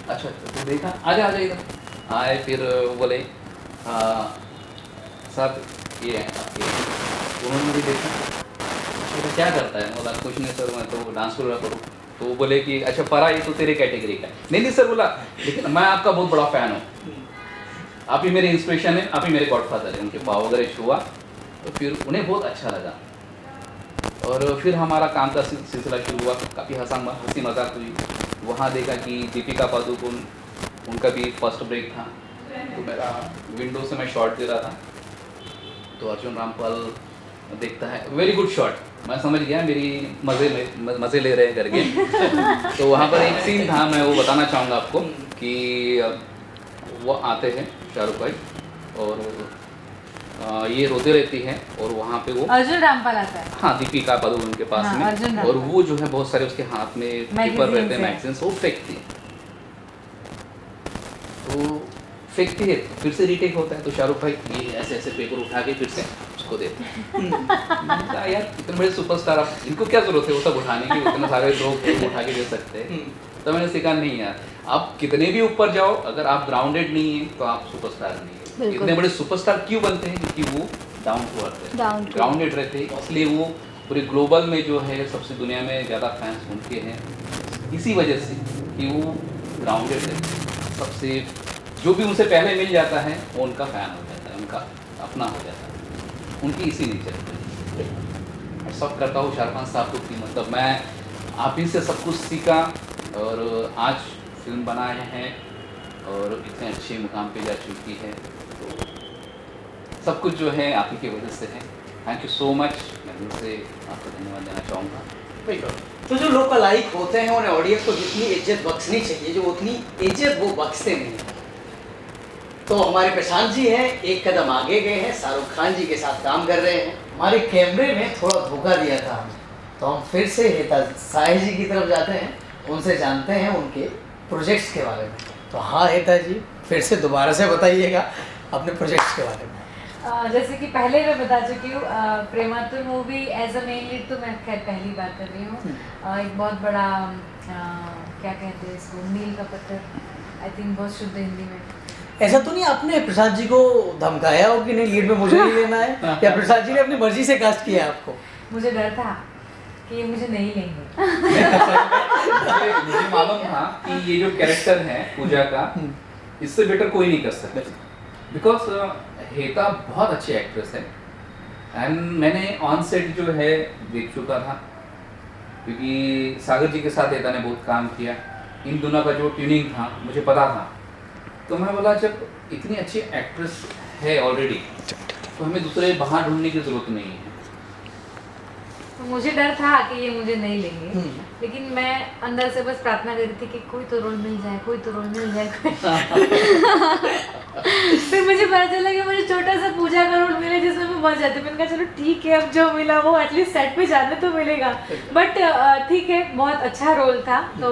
अच्छा तो देखा, आजा इधर आए। फिर बोले सर ये है आपके। उन्होंने मुझे देखा, तो क्या करता है? बोला कुछ नहीं सर, मैं तो डांस कोरियोग्राफर करूँ। तो वो बोले कि अच्छा फरा ये तो तेरे कैटेगरी का है। नहीं सर बोला, लेकिन मैं आपका बहुत बड़ा फ़ैन हूँ, आप ही मेरे इंस्पिरेशन है, आप ही मेरे गॉडफादर हैं। उनके पाव वगैरह छुआ तो फिर उन्हें बहुत अच्छा लगा और फिर हमारा काम का सिलसिला शुरू हुआ। काफ़ी हंसी मजाक हुई। वहाँ देखा कि दीपिका पादुकोण, उनका भी फर्स्ट ब्रेक था, तो मेरा विंडो से मैं शॉट दे रहा था, तो अर्जुन रामपाल देखता है, वेरी गुड शॉट। मैं समझ गया मेरी मज़े ले रहे हैं करके। तो वहाँ पर एक सीन था, मैं वो बताना चाहूँगा आपको कि वो आते हैं शाहरुख भाई और ये रोते रहती हैं और वहाँ पे वो अर्जुन रामपाल आता है, हाँ दीपिका पादुकोण के पास हाँ, में, और वो जो है बहुत सारे उसके हाथ में पेपर रहते हैं, मैगजीन्स, वो फेंकती है। तो फेंकती है फिर से रीटेक होता है, तो शाहरुख भाई ये ऐसे ऐसे पेपर उठा के फिर से उसको देते हैं। मैंने कहा यार इतने बड़े सुपरस्टार, आप इनको क्या जरूरत है वो सब उठाने की, उतने सारे लोग उठा के दे सकते हैं। तो मैंने सीखा नहीं यार, आप कितने भी ऊपर जाओ, अगर आप ग्राउंडेड नहीं है तो आप सुपरस्टार नहीं है। बिल्कुल। इतने बड़े सुपरस्टार क्यों बनते हैं? क्योंकि वो डाउन टू अर्थ है, Down to ग्राउंडेड रहते हैं, इसलिए वो पूरे ग्लोबल में जो है सबसे दुनिया में ज़्यादा फैंस उनके हैं इसी वजह से कि वो ग्राउंडेड रहते हैं। सबसे जो भी उनसे पहले मिल जाता है वो उनका फ़ैन हो जाता है, उनका अपना हो जाता है, उनकी इसी नेचर है। मैं सब करता हूँ शाहरुख खान साहब को कि मतलब मैं आप ही से सब कुछ सीखा और आज फिल्म बनाए हैं और इतने अच्छे मुकाम पे जा चुकी है, तो सब कुछ जो है आप ही की वजह से है। थैंक यू सो मच, मैं दिल से आपको धन्यवाद देना चाहूँगा। बिल्कुल। तो जो लोग लाइक होते हैं उन्हें ऑडियंस को जितनी इज्जत बख्शनी चाहिए, जो उतनी इज्जत वो बख्शते नहीं हैं। तो हमारे प्रशांत जी हैं, एक कदम आगे गए हैं, शाहरुख खान जी के साथ काम कर रहे हैं। हमारे कैमरे में थोड़ा धोखा दिया था हमने, तो हम फिर से हेता साहिल जी की तरफ जाते हैं, उनसे जानते हैं उनके प्रोजेक्ट्स के बारे में। तो हाँ हेता जी, फिर से दोबारा से बताइएगा अपने प्रोजेक्ट्स के बारे में। जैसे कि पहले मैं बता चुकी हूँ, Prematur movie as a main lead तो मैं खैर पहली बार कर रही हूँ। एक बहुत बड़ा क्या कहते हैं इसको, मील का पत्थर, आई थिंक बहुत शुद्ध हिंदी में। ऐसा तो नहीं आपने प्रसाद जी को धमकाया हो कि नहीं लीड में मुझे नहीं लेना है, या प्रसाद जी ने अपनी मर्जी से कास्ट किया आपको? मुझे डर था कि ये मुझे नहीं लेंगे। मुझे मालूम था कि ये जो कैरेक्टर है पूजा का, इससे बेटर कोई नहीं कर सकता, बिकॉज हेता बहुत अच्छी एक्ट्रेस है एंड मैंने ऑन सेट जो है देख चुका था, क्योंकि सागर जी के साथ हेता ने बहुत काम किया। इन दोनों का जो ट्यूनिंग था मुझे पता था, तो मैं बोला जब इतनी अच्छी एक्ट्रेस है ऑलरेडी तो हमें दूसरे बाहर ढूंढने की जरूरत नहीं है। तो मुझे डर था कि ये मुझे नहीं लेंगे, लेकिन मैं अंदर से बस प्रार्थना कर रही थी कि कोई तो रोल मिल जाए, कोई तो रोल मिल जाए। फिर मुझे पता चला कि मुझे छोटा सा पूजा का रोल मिला जिसमें मैं बच जाती। मैंने कहा चलो ठीक है, अब जो मिला वो एटलीस्ट सेट पे जाने तो मिलेगा। बट ठीक है, बहुत अच्छा रोल था, तो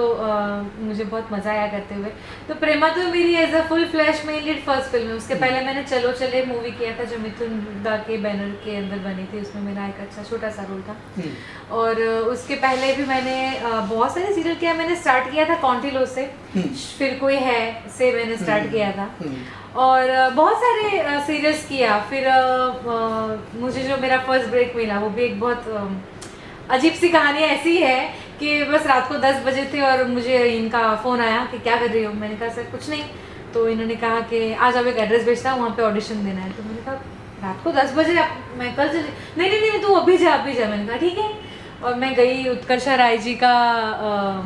मुझे बहुत मज़ा आया करते हुए। तो प्रेमा तो मेरी as a full flash main lead first film है। उसके पहले मैंने चलो चले मूवी किया था जो मिथुन दा के बैनर के अंदर बनी थी, उसमें मेरा एक अच्छा छोटा सा रोल था। और उसके पहले भी मैंने बहुत सारे सीरियल किया। मैंने स्टार्ट किया था कॉन्टिलो से, फिर कोई है से मैंने स्टार्ट किया था, और बहुत सारे सीरियल्स किया। फिर मुझे जो मेरा फर्स्ट ब्रेक मिला वो भी एक बहुत अजीब सी कहानी ऐसी है कि बस रात को 10 बजे थे और मुझे इनका फ़ोन आया कि क्या कर रही हो। मैंने कहा सर कुछ नहीं। तो इन्होंने कहा कि आज आप एक एड्रेस भेजता हूँ, वहाँ पे ऑडिशन देना है। तो मैंने कहा रात को 10 बजे मैं कल चली, नहीं तू अभी जा अभी जा। मैंने कहा ठीक है। और मैं गई, उत्कर्षा राय जी का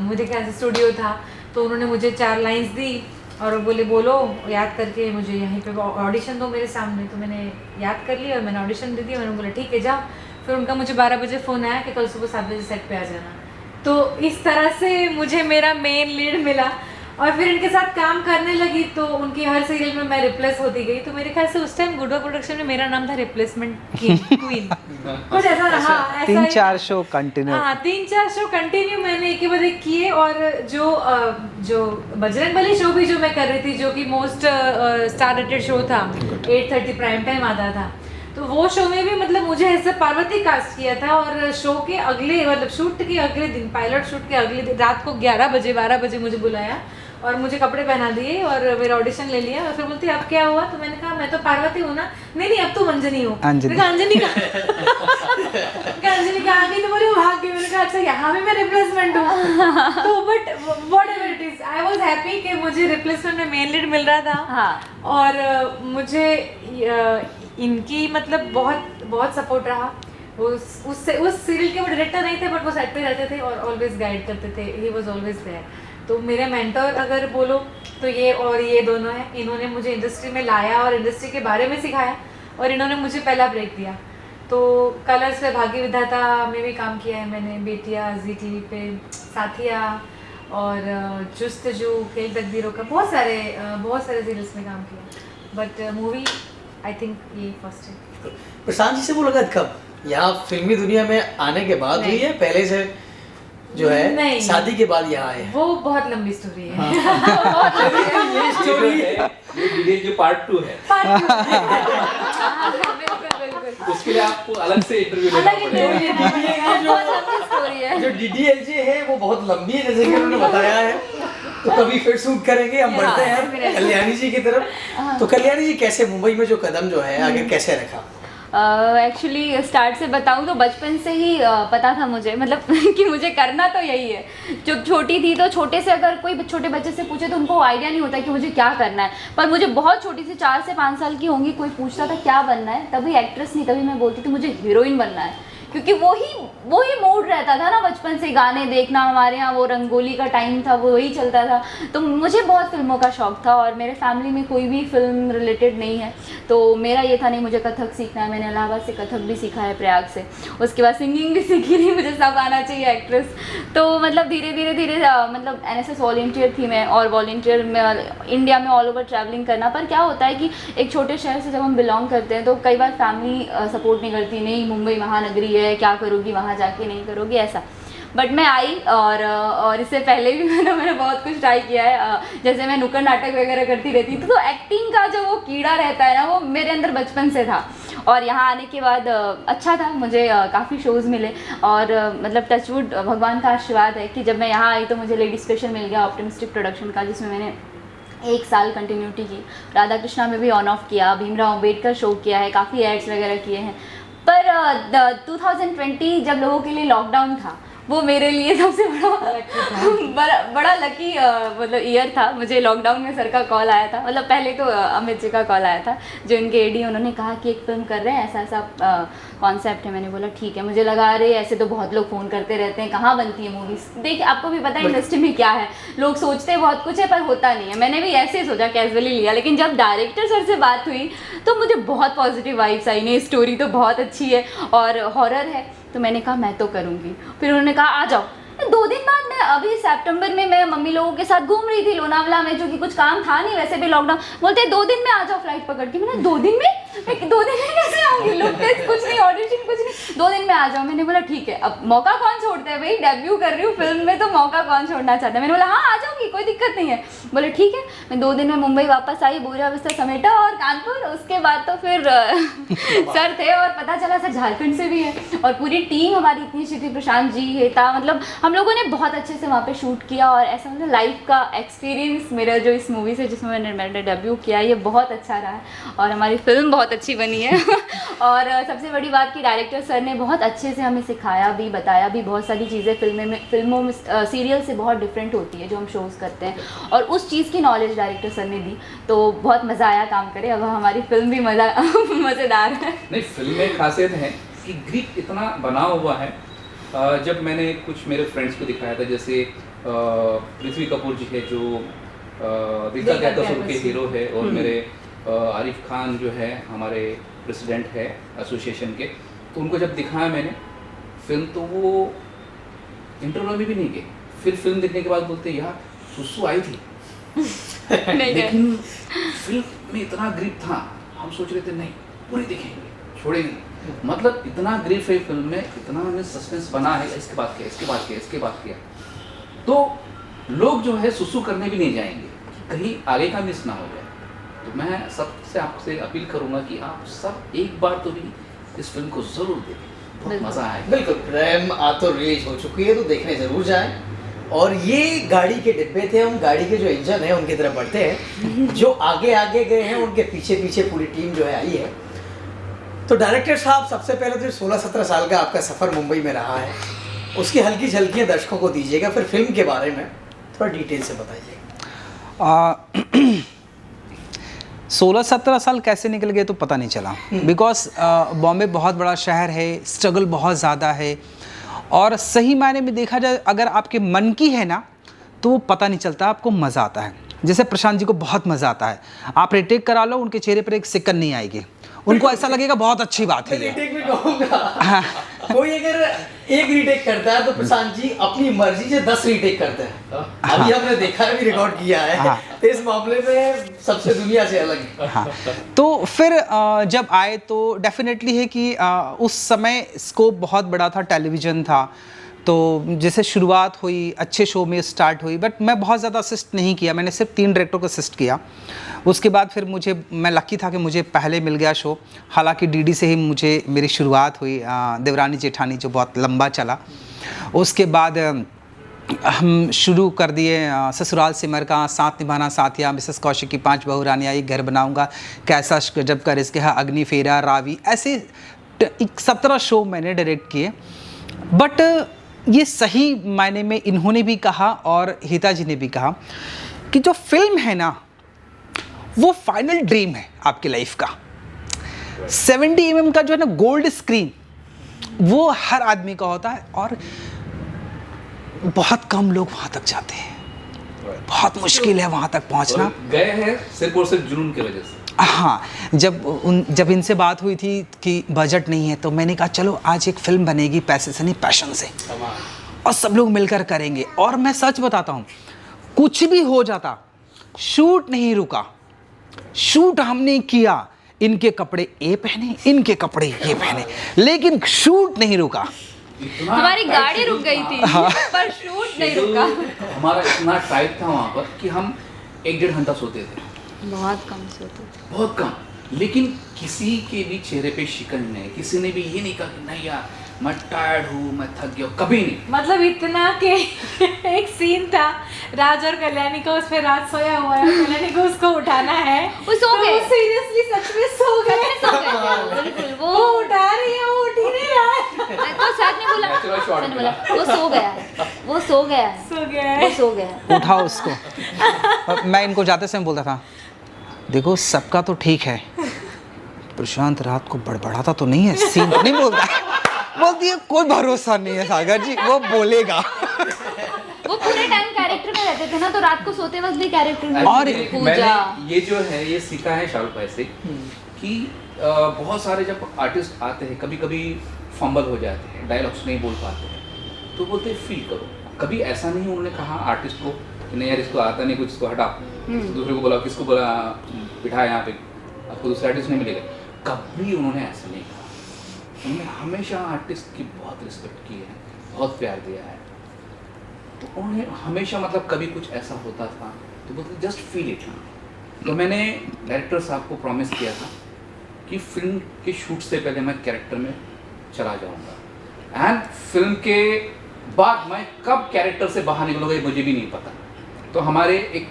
मुझे ख्याल से स्टूडियो था, तो उन्होंने मुझे 4 लाइंस दी और बोले बोलो याद करके मुझे यहीं पे ऑडिशन दो मेरे सामने। तो मैंने याद कर लिया और मैंने ऑडिशन दे दिया। मैंने बोला ठीक है जाओ। फिर उनका मुझे 12 बजे फ़ोन आया कि कल सुबह 7 बजे सेट पे आ जाना। तो इस तरह से मुझे मेरा मेन लीड मिला और फिर इनके साथ काम करने लगी तो उनकी हर सीरियल में मैं रिप्लेस होती गई। तो मेरे ख्याल से उस टाइम गुडवा प्रोडक्शन में मेरा नाम था रिप्लेसमेंट क्वीन, कुछ ऐसा रहा। 3-4 शो कंटिन्यू, हाँ 3-4 शो कंटिन्यू मैंने एक के बाद एक किए। और जो बजरंगबली शो भी जो मैं कर रही थी, जो कि मोस्ट स्टार रेटेड शो था, 8:30 प्राइम टाइम आता था, तो वो शो में भी मतलब मुझे ऐसे पार्वती कास्ट किया था। और शो के अगले मतलब शूट के अगले दिन, पायलट शूट के अगले दिन रात को 12 बजे मुझे बुलाया और मुझे कपड़े पहना दिए और मेरा ऑडिशन ले लिया। और फिर बोलती अब क्या हुआ? तो मैंने कहा मैं तो पार्वती हूँ ना। नहीं अब तो अंजनी हूँ। अंजनी का अंजनी का आगे तो बोली वो भाग गई। मैंने कहा अच्छा यहाँ भी मैं रिप्लेसमेंट हूँ। तो but whatever it is, I was happy कि मुझे रिप्लेसमेंट में मेन लीड मिल रहा था। हाँ। और मुझे इनकी मतलब बहुत सपोर्ट रहा। उस सीरियल के वो डायरेक्टर नहीं थे बट वो साइड पे रहते थे और ऑलवेज गाइड करते थे। He was always there. तो मेरे मेंटर अगर बोलो तो ये दोनों हैं। इन्होंने मुझे इंडस्ट्री में लाया और इंडस्ट्री के बारे में सिखाया और इन्होंने मुझे पहला ब्रेक दिया। तो कलर्स पे भाग्य विधाता में भी काम किया है मैंने, बेटिया, जी टीवी पे साथिया और जुस्तजू, खेल तकदीरों का बहुत सारे सीरियल्स में काम किया। बट मूवी आई थिंक ये फर्स्ट है। प्रशांत जी से मुलाकात कब? यहाँ फिल्मी दुनिया में आने के बाद हुई है, पहले से? जो है नहीं। शादी के बाद यहाँ आए हैं। वो बहुत लंबी स्टोरी है। ये स्टोरी ये डिटेल जो पार्ट 2 है, बिल्कुल बिल्कुल। उसके लिए आपको अलग से इंटरव्यू लेना अलग पड़ेगा। इंटरव्यू बहुत लंबी स्टोरी है। जो DDLJ है वो बहुत लंबी है, जैसे कि उन्होंने बताया है। तो कभी फिर शूट करेंगे, हम बढ़ते हैं कल्याणी जी की तरफ। तो कल्याणी जी, कैसे मुंबई में जो कदम जो है आगे कैसे रखा? एक्चुअली स्टार्ट से बताऊं तो बचपन से ही पता था मुझे, मतलब कि मुझे करना तो यही है। जब छोटी थी तो छोटे से अगर कोई छोटे बच्चे से पूछे तो उनको आइडिया नहीं होता कि मुझे क्या करना है। पर मुझे बहुत छोटी सी 4 से 5 साल की होंगी, कोई पूछता था क्या बनना है, तभी एक्ट्रेस नहीं, तभी मैं बोलती थी मुझे हीरोइन बनना है। क्योंकि वही मूड रहता था ना बचपन से, गाने देखना, हमारे यहाँ वो रंगोली का टाइम था, वो वही चलता था। तो मुझे बहुत फिल्मों का शौक था और मेरे फैमिली में कोई भी फिल्म रिलेटेड नहीं है। तो मेरा ये था नहीं मुझे कथक सीखना है, मैंने इलाहाबाद से कथक भी सीखा है, प्रयाग से। उसके बाद सिंगिंग भी सीखी थी, मुझे सब आना चाहिए एक्ट्रेस। तो मतलब धीरे धीरे मतलब NSS वॉलंटियर थी मैं, और वॉलंटियर में इंडिया में ऑल ओवर ट्रैवलिंग करना। पर क्या होता है कि एक छोटे शहर से जब हम बिलोंग करते हैं तो कई बार फैमिली सपोर्ट नहीं करती, नहीं मुंबई महानगरी है, क्या करोगी वहाँ जाके, नहीं करोगी ऐसा। बट मैं आई और इससे पहले भी मैंने बहुत कुछ ट्राई किया है। जैसे मैं नुक्कड़ नाटक वगैरह करती रहती थी, तो एक्टिंग का जो वो कीड़ा रहता है ना, वो मेरे अंदर बचपन से था। और यहाँ आने के बाद अच्छा था, मुझे काफ़ी शोज़ मिले और मतलब टचवुड भगवान का आशीर्वाद है कि जब मैं यहाँ आई तो मुझे लेडी स्पेशल मिल गया ऑप्टिमिस्टिक प्रोडक्शन का, जिसमें मैंने 1 साल कंटिन्यूटी की। राधा कृष्णा में भी ऑन ऑफ किया, भीमराव अम्बेडकर शो किया है, काफ़ी एड्स वगैरह किए हैं। पर 2020 जब लोगों के लिए लॉकडाउन था, वो मेरे लिए सबसे बड़ा लकी मतलब ईयर था। मुझे लॉकडाउन में सर का कॉल आया था, मतलब पहले तो अमित जी का कॉल आया था जो इनके AD, उन्होंने कहा कि एक फिल्म कर रहे हैं, ऐसा ऐसा कॉन्सेप्ट है। मैंने बोला ठीक है। मुझे लगा अरे ऐसे तो बहुत लोग फ़ोन करते रहते हैं, कहाँ बनती है मूवीज़। देखिए आपको भी पता है इंडस्ट्री में क्या है, लोग सोचते हैं बहुत कुछ है पर होता नहीं है। मैंने भी ऐसे ही सोचा, कैजुअली लिया। लेकिन जब डायरेक्टर सर से बात हुई तो मुझे बहुत पॉजिटिव वाइब्स आई। नहीं स्टोरी तो बहुत अच्छी है और हॉरर है, तो मैंने कहा मैं तो करूँगी। फिर उन्होंने कहा आ जाओ। 2 दिन बाद मैं अभी सितंबर में मैं मम्मी लोगों के साथ घूम रही थी लोनावला में, जो कि कुछ काम था नहीं, वैसे भी लॉकडाउन। बोलते 2 दिन में आ जाओ फ्लाइट पकड़ के। मैंने 2 दिन में? 2 दिन में कैसे आऊँगी? लुक टेस्ट कुछ नहीं, ऑडिशन कुछ नहीं, 2 दिन में आ जाओ। मैंने बोला ठीक है, अब मौका कौन छोड़ता है भाई, डेब्यू कर रही हूँ फिल्म में तो मौका कौन छोड़ना चाहता है। मैंने बोला हाँ आ जाऊँगी, कोई दिक्कत नहीं है। बोले ठीक है। मैं 2 दिन में मुंबई वापस आई, बोरा बिस्तर समेटा और कानपुर। उसके बाद तो फिर सर थे और पता चला सर झारखंड से भी है, और पूरी टीम हमारी इतनी अच्छी थी, प्रशांत जी हेता, मतलब हम लोगों ने बहुत अच्छे से वहाँ पे शूट किया। और ऐसा मतलब लाइफ का एक्सपीरियंस मेरा जो इस मूवी से जिसमें मैंने डेब्यू किया, ये बहुत अच्छा रहा है और हमारी फिल्म बहुत अच्छी बनी है। और सबसे बड़ी बात कि डायरेक्टर सर ने बहुत अच्छे से हमें सिखाया भी, बताया भी। बहुत सारी चीज़ें फिल्मों में सीरियल से बहुत डिफरेंट होती है जो हम शोज़ करते हैं, और उस चीज़ की नॉलेज डायरेक्टर सर ने दी, तो बहुत मज़ा आया काम करे। अब हमारी फिल्म भी मज़ेदार है। नहीं, फिल्म में खासियत है कि ग्रिप इतना बना हुआ है। जब मैंने कुछ मेरे फ्रेंड्स को दिखाया था, जैसे पृथ्वी कपूर जी है जो दिखा क्या कसूर के हीरो है, और मेरे आरिफ खान जो है हमारे प्रेसिडेंट है एसोसिएशन के, तो उनको जब दिखाया मैंने फिल्म, तो वो इंटरव्यू में भी नहीं गए। फिर फिल्म देखने के बाद बोलते यार सुसु आई थी लेकिन फिल्म में इतना ग्रिप था, हम सोच रहे थे नहीं पूरी देखेंगे, छोड़ेंगे। मतलब इतना ग्रिप है फिल्म में, इतना हमें सस्पेंस बना है, इसके बाद किया, इसके बाद किया, इसके बाद किया। तो लोग जो है सुसु करने भी नहीं जाएंगे, कहीं आगे का मिस ना हो जाए। तो मैं सबसे आपसे अपील करूंगा कि आप सब एक बार तो भी इस फिल्म को जरूर देखें, बहुत मजा आएगा। बिल्कुल, प्रेम आ तो रिलीज हो चुकी है, तो देखने जरूर जाएं। और ये गाड़ी के डिब्बे थे, हम गाड़ी के जो इंजन है उनकी तरफ बढ़ते हैं। जो आगे आगे गए हैं उनके पीछे पीछे पूरी टीम जो है आई है। तो डायरेक्टर साहब, सबसे पहले तो 16-17 साल का आपका सफ़र मुंबई में रहा है, उसकी हल्की झलकियाँ दर्शकों को दीजिएगा, फिर फिल्म के बारे में थोड़ा डिटेल से बताइएगा। 16-17 साल कैसे निकल गए तो पता नहीं चला, बिकॉज बॉम्बे बहुत बड़ा शहर है, स्ट्रगल बहुत ज़्यादा है, और सही मायने में देखा जाए अगर आपके मन की है ना तो वो पता नहीं चलता, आपको मज़ा आता है। जैसे प्रशांत जी को बहुत मज़ा आता है, आप रिटेक करा लो, उनके चेहरे पर एक सिकन नहीं आएगी, उनको ऐसा लगेगा बहुत अच्छी बात है। रिटेक भी कहूँगा, कोई अगर एक रिटेक करता है तो प्रशांत जी अपनी मर्जी से 10 रिटेक करते हैं। अभी हमने देखा है, भी रिकॉर्ड किया है। हाँ। तो इस मामले में सबसे दुनिया से अलग है। हाँ, तो फिर जब आए तो डेफिनेटली है कि उस समय स्कोप बहुत बड़ा था, टेलीविज़न था, तो जैसे शुरुआत हुई अच्छे शो में स्टार्ट हुई, बट मैं बहुत ज़्यादा असिस्ट नहीं किया, मैंने सिर्फ 3 डायरेक्टर को असिस्ट किया। उसके बाद फिर मैं लकी था कि मुझे पहले मिल गया शो। हालांकि डीडी से ही मेरी शुरुआत हुई, देवरानी जेठानी जो बहुत लंबा चला। उसके बाद हम शुरू कर दिए ससुराल सिमर का, साथ निभाना साथिया, मिसेस कौशिक की 5 बहू रानी आई, घर बनाऊंगा, कैसा गजब का रिस्क है, अग्नि फेरा, रावी, ऐसे 17 शो मैंने डायरेक्ट किए। बट ये सही मायने में इन्होंने भी कहा और हिता जी ने भी कहा कि जो फिल्म है ना वो फाइनल ड्रीम है आपकी लाइफ का। 70 mm का जो है ना गोल्ड स्क्रीन, वो हर आदमी का होता है और बहुत कम लोग वहाँ तक जाते हैं, बहुत मुश्किल है वहाँ तक पहुँचना। गए हैं सिर्फ और सिर्फ जुनून की वजह से। हाँ, जब इनसे बात हुई थी कि बजट नहीं है तो मैंने कहा चलो आज एक फिल्म बनेगी पैसे से नहीं पैशन से, और सब लोग मिलकर करेंगे। और मैं सच बताता हूँ, कुछ भी हो जाता, शूट नहीं रुका, शूट हमने किया, इनके कपड़े ये पहने, इनके कपड़े ये पहने, लेकिन शूट नहीं रुका। हमारी गाड़ी रुक गई थी पर शूट नहीं रुका। हमारा इतना टाइट था वहाँ पर कि हम 1-1.5 घंटा सोते थे, बहुत कम सोते, बहुत कम। लेकिन किसी के भी चेहरे पे शिकन नहीं, किसी ने भी ये नहीं कहा कि नहीं यार मैं टायर्ड हूँ, मैं थक गया, कभी नहीं। मतलब इतना कि एक सीन था राज और कल्याणी का, उस पे राज सोया हुआ है, कल्याणी को उसको उठाना है, वो सो गए, सीरियसली सच में सो गए। बिल्कुल वो उठा रही है, वो उठ ही नहीं रहा है। तो सच नहीं बोला, सच नहीं बोला, वो सो गया है, वो सो गया है, सो गया है, वो सो गया है। उठाओ उसको। और मैं इनको जाते समय बोलता था, देखो सबका तो ठीक है, प्रशांत रात को बड़बड़ाता तो नहीं है, सीन तो नहीं बोलता है। बोलती है कोई भरोसा नहीं है सागर जी, वो बोलेगा। वो पूरे टाइम कैरेक्टर में रहते थे ना, तो रात को सोते वक्त भी कैरेक्टर में। और पूजा, ये जो है ये सीखा है शाहरुख भाई से कि बहुत सारे जब आर्टिस्ट आते हैं कभी कभी फंबल हो जाते हैं, डायलॉग्स नहीं बोल पाते हैं, तो बोलते फील करो। कभी ऐसा नहीं उन्होंने कहा आर्टिस्ट को कि नहीं यार इसको आता नहीं कुछ, इसको हटा, दूसरे को बोला, किसको बोला बिठा यहाँ पे, आपको दूसरा आर्टिस्ट नहीं मिलेगा। कभी उन्होंने ऐसा नहीं कहा। उन्होंने हमेशा आर्टिस्ट की बहुत रिस्पेक्ट की है, बहुत प्यार दिया है। तो उन्होंने हमेशा मतलब कभी कुछ ऐसा होता था तो बोलते जस्ट फील इट। तो मैंने डायरेक्टर साहब को प्रॉमिस किया था कि फिल्म के शूट से पहले मैं कैरेक्टर में चला जाऊंगा, एंड फिल्म के बाद मैं कब कैरेक्टर से बाहर निकलूंगा ये मुझे भी नहीं पता। तो हमारे एक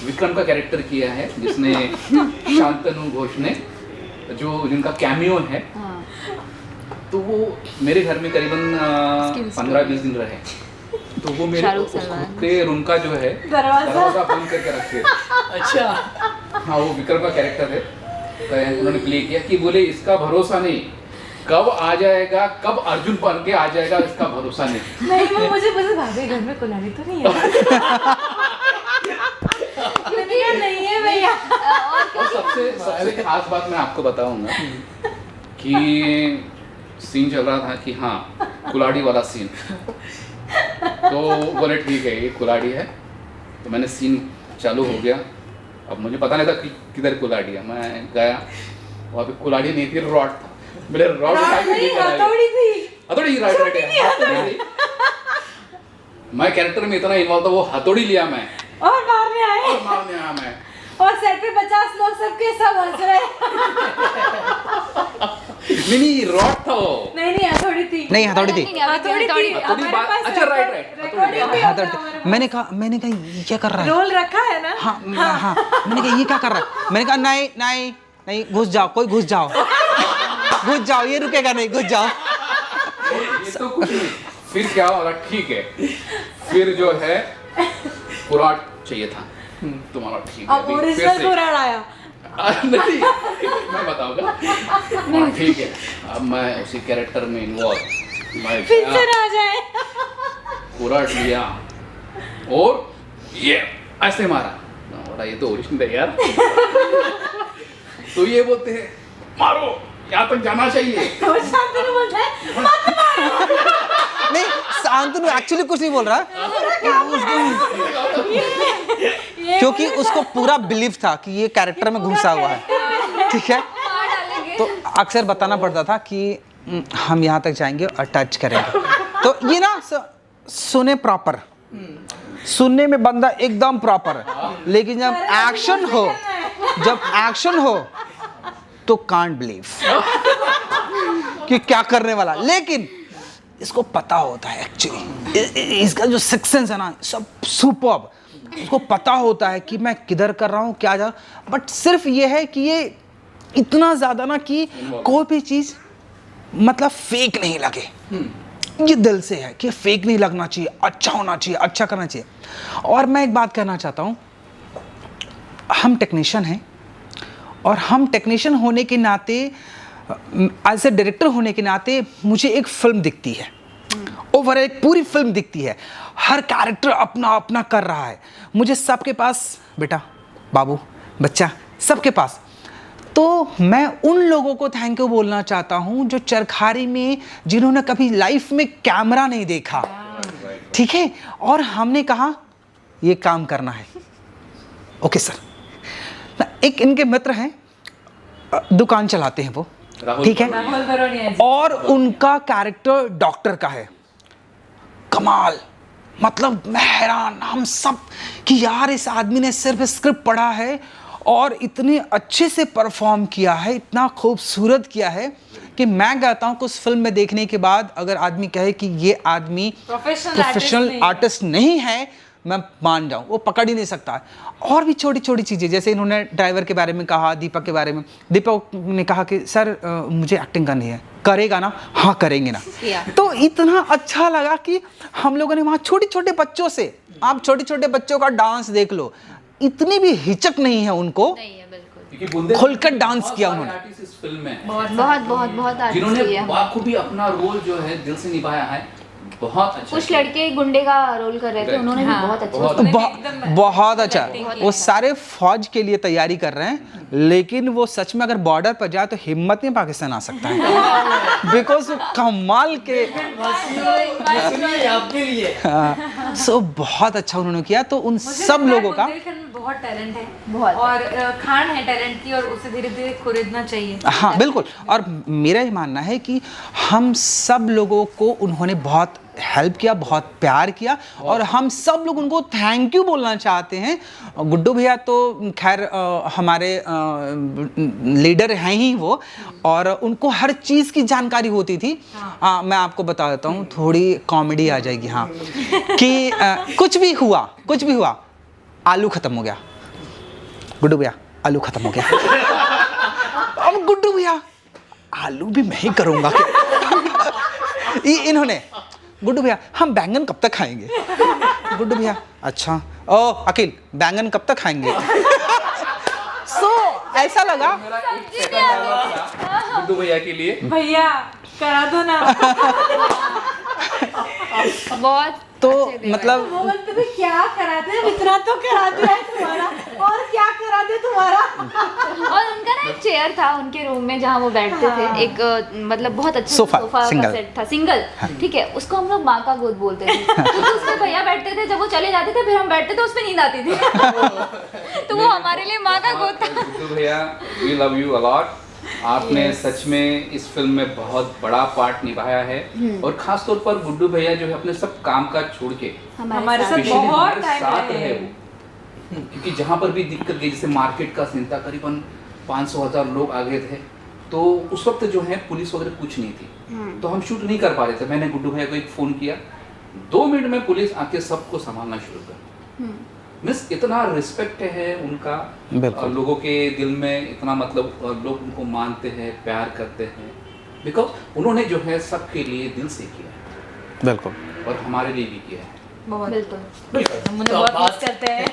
विक्रम का कैरेक्टर किया है जिसने शांतनु घोष ने, जो जिनका कैमियो है, तो वो मेरे घर में करीबन 15-20 दिन रहे। तो वो मेरे के रूम का जो है दरवाजा बंद करके रखे। अच्छा, हाँ, वो विक्रम का कैरेक्टर है, तो उन्होंने प्ले किया कि बोले इसका भरोसा नहीं, कब आ जाएगा, कब अर्जुन बन के आ जाएगा, इसका भरोसा नहीं। नहीं, वो मुझे बस भाभी घर में कुल्हाड़ी तो नहीं है। नहीं है भैया। और सबसे खास बात मैं आपको बताऊंगा कि सीन चल रहा था कि हाँ कुल्हाड़ी वाला सीन, तो बोले ठीक है ये कुल्हाड़ी है। तो मैंने सीन चालू हो गया, अब मुझे पता नहीं था कि किधर कुल्हाड़ी है। मैं गया, वहाँ पे कुल्हाड़ी नहीं थी, रॉड था। मेरे रॉड हथौड़ी, राइट। मैं कैरेक्टर में इतना इन्वॉल्व था, वो हथौड़ी लिया मैं और मारने आया मैं, और सेट पे 50 लोग सबके सब हंस रहे। नहीं रॉड था वो। नहीं हथौड़ी थी। नहीं हथौड़ी थी। अच्छा राइट। मैंने कहा ये क्या कर रहा है, रोल रखा है ना। हाँ मैंने कहा ये क्या कर रहा है, मैंने कहा नहीं घुस जाओ, कोई घुस जाओ, घुस जाओ, ये रुकेगा नहीं, घुस जाओ। ये तो कुछ नहीं। फिर क्या हो, ठीक है, फिर जो है कुराट चाहिए था तुम्हारा, ठीक है, अब ओरिजिनल कुराट आया। नहीं मैं बताऊंगा, ठीक है। अब मैं उसी कैरेक्टर में इन्वॉल्व, मैं फिर से आ जाए, कुराट लिया और ये ऐसे मारा, ये तो ओरिजिनल है यार। तो ये बोलते हैं मारो, यहाँ तक जाना चाहिए। तो शांतनु बोलता है मत मारो। नहीं, शांतनु एक्चुअली कुछ नहीं बोल रहा, क्योंकि उसको पूरा बिलीव था कि ये कैरेक्टर में घुसा हुआ है, ठीक है। तो अक्सर बताना पड़ता था कि हम यहाँ तक जाएंगे और टच करेंगे। तो ये ना सुने प्रॉपर, सुनने में बंदा एकदम प्रॉपर है, लेकिन जब एक्शन हो तो कांट बिलीव कि क्या करने वाला। लेकिन इसको पता होता है एक्चुअली, इसका जो सिक्स सेंस है ना सब सुपर्ब, उसको पता होता है कि मैं किधर कर रहा हूँ क्या जा, बट सिर्फ ये है कि ये इतना ज़्यादा ना कि कोई भी चीज़ मतलब फेक नहीं लगे, ये दिल से है कि फेक नहीं लगना चाहिए, अच्छा होना चाहिए, अच्छा करना चाहिए। और मैं एक बात कहना चाहता हूँ, हम टेक्नीशियन हैं और हम टेक्नीशियन होने के नाते, एज ए डायरेक्टर होने के नाते मुझे एक फिल्म दिखती है, ओवर एक पूरी फिल्म दिखती है, हर कैरेक्टर अपना अपना कर रहा है, मुझे सबके पास बेटा बाबू बच्चा सबके पास। तो मैं उन लोगों को थैंक यू बोलना चाहता हूं जो चरखारी में, जिन्होंने कभी लाइफ में कैमरा नहीं देखा, ठीक है, और हमने कहा ये काम करना है, ओके सर। एक इनके मित्र हैं, दुकान चलाते हैं वो, ठीक है, और उनका कैरेक्टर डॉक्टर का है, कमाल, मतलब मैं हैरान, हम सब कि यार इस आदमी ने सिर्फ स्क्रिप्ट पढ़ा है और इतने अच्छे से परफॉर्म किया है, इतना खूबसूरत किया है कि मैं कहता हूँ कि उस फिल्म में देखने के बाद अगर आदमी कहे कि ये आदमी प्रोफेशनल आर्टिस्ट नहीं है, मैं मान जाऊँ, वो पकड़ ही नहीं सकता। और भी छोटी छोटी चीज़ें, जैसे इन्होंने ड्राइवर के बारे में कहा, दीपक के बारे में, दीपक ने कहा कि सर मुझे एक्टिंग करनी है, करेगा ना? हाँ करेंगे ना। तो इतना अच्छा लगा कि हम लोगों ने वहाँ छोटे छोटे बच्चों से, आप छोटे छोटे बच्चों का डांस देख लो, इतनी भी हिचक नहीं है उनको, खुलकर डांस किया उन्होंने इस फिल्म में, बहुत जिन्होंने बाखूबी अपना रोल जो है दिल से निभाया है, बहुत अच्छा। कुछ लड़के गुंडे का रोल कर रहे थे, उन्होंने भी बहुत अच्छा, बहुत अच्छा, वो सारे फौज के लिए तैयारी कर रहे हैं, लेकिन वो सच में अगर बॉर्डर पर जाए तो हिम्मत नहीं पाकिस्तान आ सकता है, बिकॉज वो कमाल के आपके लिए। सो बहुत अच्छा उन्होंने किया। तो उन सब लोगों का बहुत टैलेंट है, बहुत, और खान है टैलेंट की, और उसे धीरे धीरे खरीदना चाहिए। हाँ बिल्कुल, और मेरा ये मानना है कि हम सब लोगों को उन्होंने बहुत हेल्प किया, बहुत प्यार किया, और हम सब लोग उनको थैंक यू बोलना चाहते हैं। गुड्डू भैया तो खैर हमारे लीडर हैं ही वो, और उनको हर चीज़ की जानकारी होती थी। मैं आपको बता देता हूँ, थोड़ी कॉमेडी आ जाएगी, हाँ, कि कुछ भी हुआ, आलू ख़त्म हो गया, गुड्डू भैया आलू ख़त्म हो गया, अब गुड्डू भैया आलू भी मैं ही करूँगा इन्होंने, गुड्डू भैया हम बैंगन कब तक खाएंगे? गुड्डू भैया अच्छा, ओ अकील बैंगन कब तक खाएंगे? सो ऐसा लगा गुड्डू भैया के लिए, भैया करा दो ना। बहुत तो मतलब वो बोलते थे क्या करा दे, इतना तो करा दिया है तुम्हारा, और क्या करा दे तुम्हारा। और उनका ना एक चेयर था उनके रूम में जहाँ वो बैठते थे, एक मतलब बहुत अच्छा सोफा का सेट था, सिंगल, ठीक है, उसको हम लोग माँ का गोद बोलते थे, क्योंकि उसमें भैया बैठते थे, जब वो चले जाते थे फिर हम बैठते थे, उसमें नींद आती थी तो वो हमारे लिए माँ का गोद था। गुड्डू भैया we love you a lot, आपने सच में इस फिल्म में बहुत बड़ा पार्ट निभाया है, और खास तौर पर गुड्डू भैया जो है अपने सब काम काज छोड़ के हमारे साथ स्पेशली बहुत हमारे टाइम साथ रहे है वो, क्योंकि जहाँ पर भी दिक्कत गई, जैसे मार्केट का सीन था, करीबन 500,000 लोग आ गए थे, तो उस वक्त जो है पुलिस वगैरह कुछ नहीं थी, तो हम शूट नहीं कर पा रहे थे। मैंने गुड्डू भैया को एक फ़ोन किया, 2 मिनट में पुलिस आके सबको संभालना शुरू कर। मिस इतना रिस्पेक्ट है उनका, लोगों के दिल में इतना, मतलब लोग उनको मानते हैं, प्यार करते हैं, बिकॉज उन्होंने जो है सबके लिए दिल से किया है, बिल्कुल, और हमारे लिए भी किया है। बिल्कुल मुझे बहुत मिस करते हैं।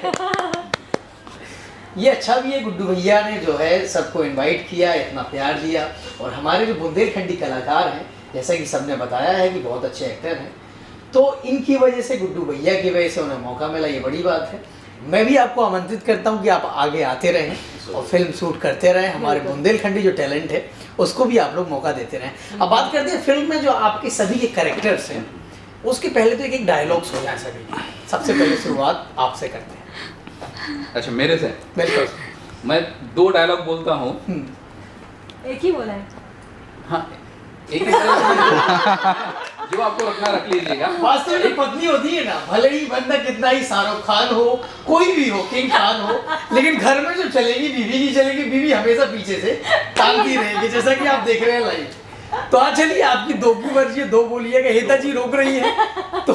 ये अच्छा भी है, गुड्डू भैया ने जो है सबको इनवाइट किया, इतना प्यार दिया, और हमारे जो बुंदेलखंडी कलाकार हैं, जैसा कि सबने बताया है कि बहुत अच्छे एक्टर हैं, तो इनकी वजह से, गुड्डू भैया की वजह से उन्हें मौका मिला, ये बड़ी बात है। मैं भी आपको आमंत्रित करता हूं कि आप आगे आते रहें और फिल्म शूट करते रहें, हमारे बुंदेलखंडी जो टैलेंट है उसको भी आप लोग मौका देते रहें। अब बात करते हैं फिल्म में जो आपके सभी के कैरेक्टर्स हैं, उसके पहले तो एक डायलॉग्स हो जाए सभी की। सबसे पहले शुरुआत आपसे करते हैं। अच्छा, मेरे से? बिल्कुल, मैं 2 डायलॉग बोलता हूँ। एक ही बोला है? हाँ, एक ही जो आपको रखना रख लीजिएगा। वास्तव में पत्नी होती है ना, भले ही बंदा कितना ही शाहरुख खान हो, कोई भी हो, किंग खान हो, लेकिन घर में जो चलेगी बीवी की चलेगी, बीवी हमेशा पीछे से टांगती रहेगी, जैसा कि आप देख रहे हैं लाइव। तो आज चलिए आपकी दो की मर्जी है, दो बोलिएगा, हेता जी रोक रही है तो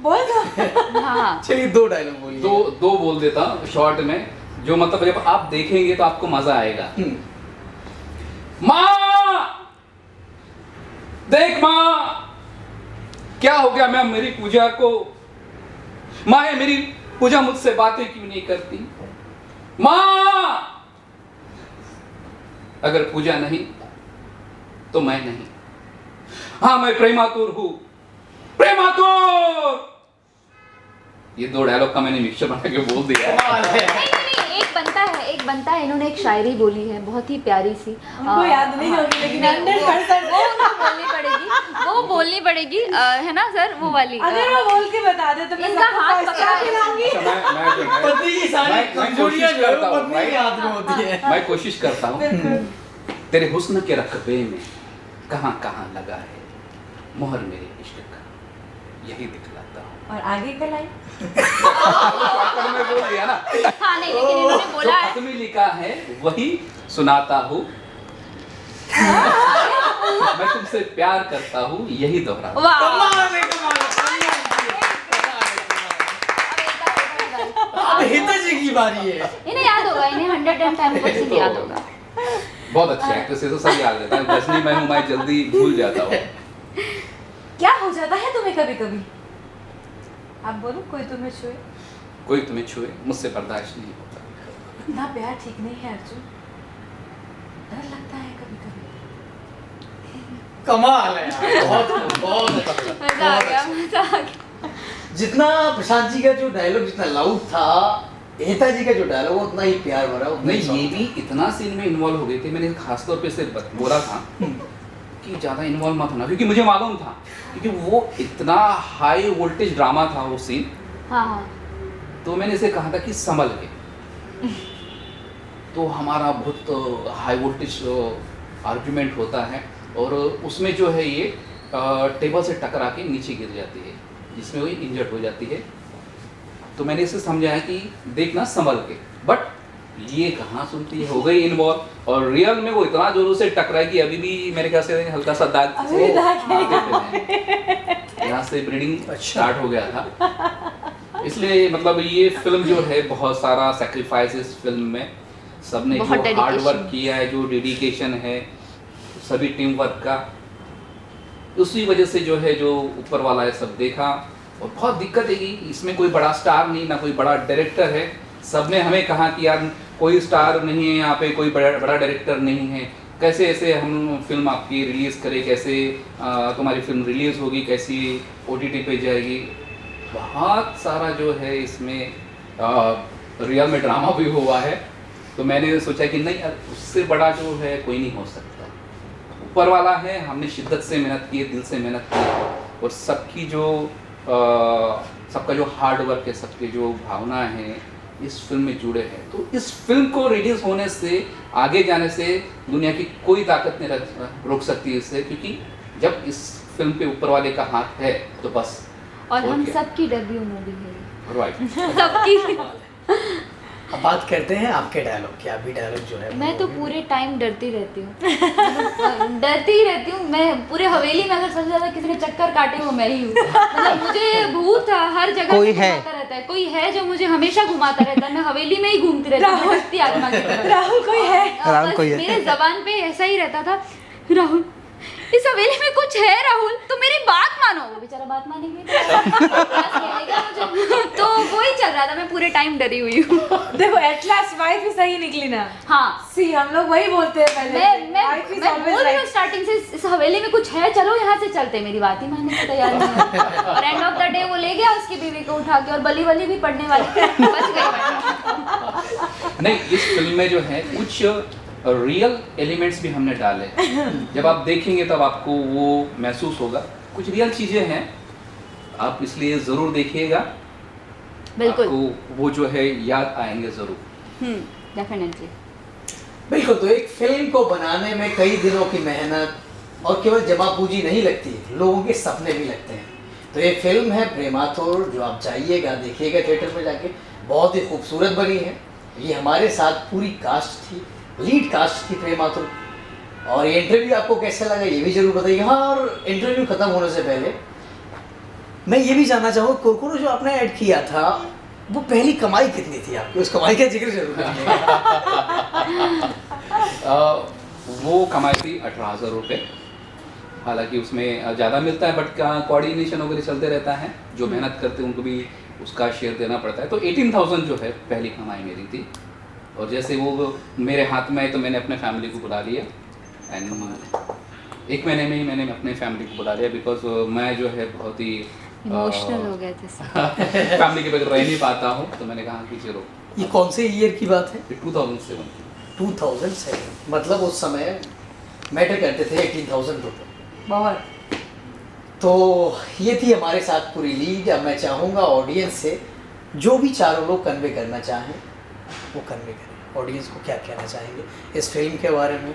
बोल दो। हाँ चलिए 2 डायलॉग बोलिए। दो बोल देता हूँ शॉर्ट में, जो मतलब जब आप देखेंगे तो आपको मजा आएगा। माँ देख, माँ क्या हो गया, मैं मेरी पूजा को, माँ है मेरी पूजा मुझसे बातें क्यों नहीं करती? माँ अगर पूजा नहीं तो मैं नहीं। हाँ मैं प्रेमातुर हूं, प्रेमातुर। ये 2 डायलॉग का मैंने मिक्सचर बना के बोल दिया है। नहीं, एक बनता है, इन्होंने एक शायरी बोली है बहुत ही प्यारी सी, उनको याद नहीं होगी लेकिन 100% वो बोलनी पड़ेगी है ना सर, वो वाली। अगर वो बोल के बता दे तो मैं इनका सबको हाथ फर्स्ट पकड़ा क्लास खिलाऊंगी। पत्नी की सारी मैं कमजोरियां कोशिश जो है करता वो हूँ, पत्नी के हाथ में होती है। मैं कोशिश करता हूँ। तेरे हुस्न के रकबे में कहाँ कहाँ लगा है मोहर मेरे इश्क का, यही दिखलाता हूँ। और आगे का लाइन शॉर्टकट में बोल दिया ना। हाँ नहीं, लेकिन इन्होंने जो बोला है खत में लिखा है वही सुनाता हूँ। मैं तुमसे प्यार करता हूँ, यही दोहराता हूँ। वाह। कमाल है, कमाल है। अब हेता जी की बारी है। इन्हें याद होगा, इन्हें 110 टाइम पर याद होगा। बहुत अच्छे एक्ट्रेस है तो सब याद रहता है। गजनी मैं हूँ, मैं जल्दी भूल जाता हूँ। क्या हो जाता है तुम्हें कभी कभी? आप बोलो, कोई तुम्हें छुए, कोई तुम्हें छुए, मुझसे बर्दाश्त नहीं होता। ना प्यार ठीक नहीं है अर्जुन, डर लगता है कभी कभी। कमाल है यार, बहुत बहुत अच्छा, मजा आ बहुत गया, अच्छा। मजा आ गया। जितना प्रशांत जी का जो डायलॉग जितना लाउड था, हेता जी का जो डायलॉग उतना ही प्यार भरा, उतना नहीं, ही ये भी इतना सीन में इन्वॉल्व हो गए थे। मैंने खासतौर पे से बोला था कि ज़्यादा इन्वॉल्व मत होना, क्योंकि मुझे मालूम था क्योंकि वो इतना हाई वोल्टेज ड्रामा था वो सीन। हाँ तो मैंने इसे कहा था कि संभल के। तो हमारा बहुत हाई वोल्टेज आर्ग्यूमेंट होता है और उसमें जो है ये टेबल से टकरा के नीचे गिर जाती है, जिसमें वो इंजर्ड हो जाती है। तो मैंने इसे समझाया कि देखना संभल के, बट ये कहाँ सुनती है, हो गई इन्वॉल्व। और रियल में वो इतना जोरों से टकराई कि अभी भी मेरे ख्याल से हल्का सा दाग अभी दाग है। यहाँ से ब्लीडिंग स्टार्ट हो गया था। इसलिए मतलब ये फिल्म जो है बहुत सारा सेक्रीफाइस इस फिल्म में, सबने बहुत जो हार्ड वर्क dedication। किया है, जो डेडिकेशन है सभी टीम वर्क का, उसी वजह से जो है जो ऊपर वाला है सब देखा। और बहुत दिक्कत है कि इसमें कोई बड़ा स्टार नहीं, ना कोई बड़ा डायरेक्टर है। सबने हमें कहा कि यार कोई स्टार नहीं है यहाँ पे, कोई बड़ा डायरेक्टर नहीं है, कैसे ऐसे हम फिल्म आपकी रिलीज़ करें, कैसे तुम्हारी फिल्म रिलीज़ होगी, कैसी OTT पे जाएगी। बहुत सारा जो है इसमें रियल में ड्रामा भी हुआ है। तो मैंने सोचा कि नहीं यार, उससे बड़ा जो है कोई नहीं हो सकता, ऊपर वाला है। हमने शिद्दत से मेहनत की है, दिल से मेहनत की है, और सबकी जो सबका जो हार्ड वर्क है, सबके जो भावना है इस फिल्म में जुड़े हैं। तो इस फिल्म को रिलीज होने से, आगे जाने से दुनिया की कोई ताकत नहीं रोक सकती इससे, क्योंकि जब इस फिल्म पे ऊपर वाले का हाथ है तो बस। और हम क्या? सबकी डेब्यू मूवी है राइट। सबकी। अब बात करते हैं आपके डायलॉग की। आप भी डायलॉग जो है मैं तो पूरे टाइम डरती रहती हूँ। डरती ही रहती हूँ मैं। पूरे हवेली में अगर सबसे ज्यादा किसी ने चक्कर काटे वो मैं ही हूँ। मतलब मुझे भूत हर जगह कोई से है। घुमाता रहता है, कोई है जो मुझे हमेशा घुमाता रहता है। मैं हवेली में ही घूमती रहती हूँ हंसती आत्मा की तरह। राहुल कोई है? राहुल बस कोई है। मेरे जबान पे ऐसा ही रहता था, राहुल इस हवेली में कुछ है, राहुल तो मेरी बात मानो। वो बेचारा बात मानेंगे तो वही चल रहा था। मैं पूरे टाइम डरी हुई हूँ। देखो एट लास्ट वाइफ ही सही निकली ना। हाँ सी हम लोग वही बोलते हैं पहले मैं से। Wife is मैं always बोल रही हूँ right। स्टार्टिंग से, इस हवेली में कुछ है, चलो यहाँ से चलते। मेरी बात ही मानने को तैयार नहीं है। और एंड ऑफ द डे वो ले गया उसकी बीवी को उठा के, और बली वली भी पड़ने वाली थी, बच गई। नहीं, इस फिल्म में जो है कुछ रियल एलिमेंट्स भी हमने डाले। जब आप देखेंगे तब आपको वो महसूस होगा, कुछ रियल चीज़ें हैं। आप इसलिए ज़रूर देखिएगा, बिल्कुल आपको वो जो है याद आएंगे ज़रूर। डेफिनेटली। बिल्कुल। तो एक फिल्म को बनाने में कई दिनों की मेहनत, और केवल जमा पूंजी नहीं लगती, लोगों के सपने भी लगते हैं। तो ये फिल्म है प्रेमातुर, जो आप जाइएगा देखिएगा थिएटर में जाके, बहुत ही खूबसूरत बनी है। ये हमारे साथ पूरी कास्ट थी, लीड कास्ट थी प्रेमातुर। और ये इंटरव्यू आपको कैसा लगा ये भी जरूर बताइए। हाँ, और इंटरव्यू खत्म होने से पहले मैं ये भी जानना चाहूँगा, कुरकुरे जो आपने ऐड किया था वो पहली कमाई कितनी थी आपकी, उस कमाई का जिक्र जरूर करिए। वो कमाई थी 18,000 रुपये। हालांकि उसमें ज़्यादा मिलता है, बट कोऑर्डिनेशन वगैरह चलते रहता है, जो मेहनत करते हैं उनको भी उसका शेयर देना पड़ता है। तो 18,000 जो है पहली कमाई मेरी थी। और जैसे वो मेरे हाथ में आई तो मैंने अपने फैमिली को बुला लिया, एंड 1 महीने में ही मैंने अपने फैमिली को बुला लिया, बिकॉज मैं जो है बहुत ही इमोशनल हो गए थे फैमिली के बगैर रह नहीं पाता हूँ। तो मैंने कहा कि चलो। ये कौन से ईयर की बात है? 2007। 2007, मतलब उस समय मैटर करते थे 18,000 रुपये बहुत। तो ये थी हमारे साथ पूरी लीड। अब मैं चाहूँगा ऑडियंस से जो भी चारों लोग कन्वे करना चाहें वो कन्वे करें। ऑडियंस को क्या कहना चाहेंगे इस फिल्म के बारे में?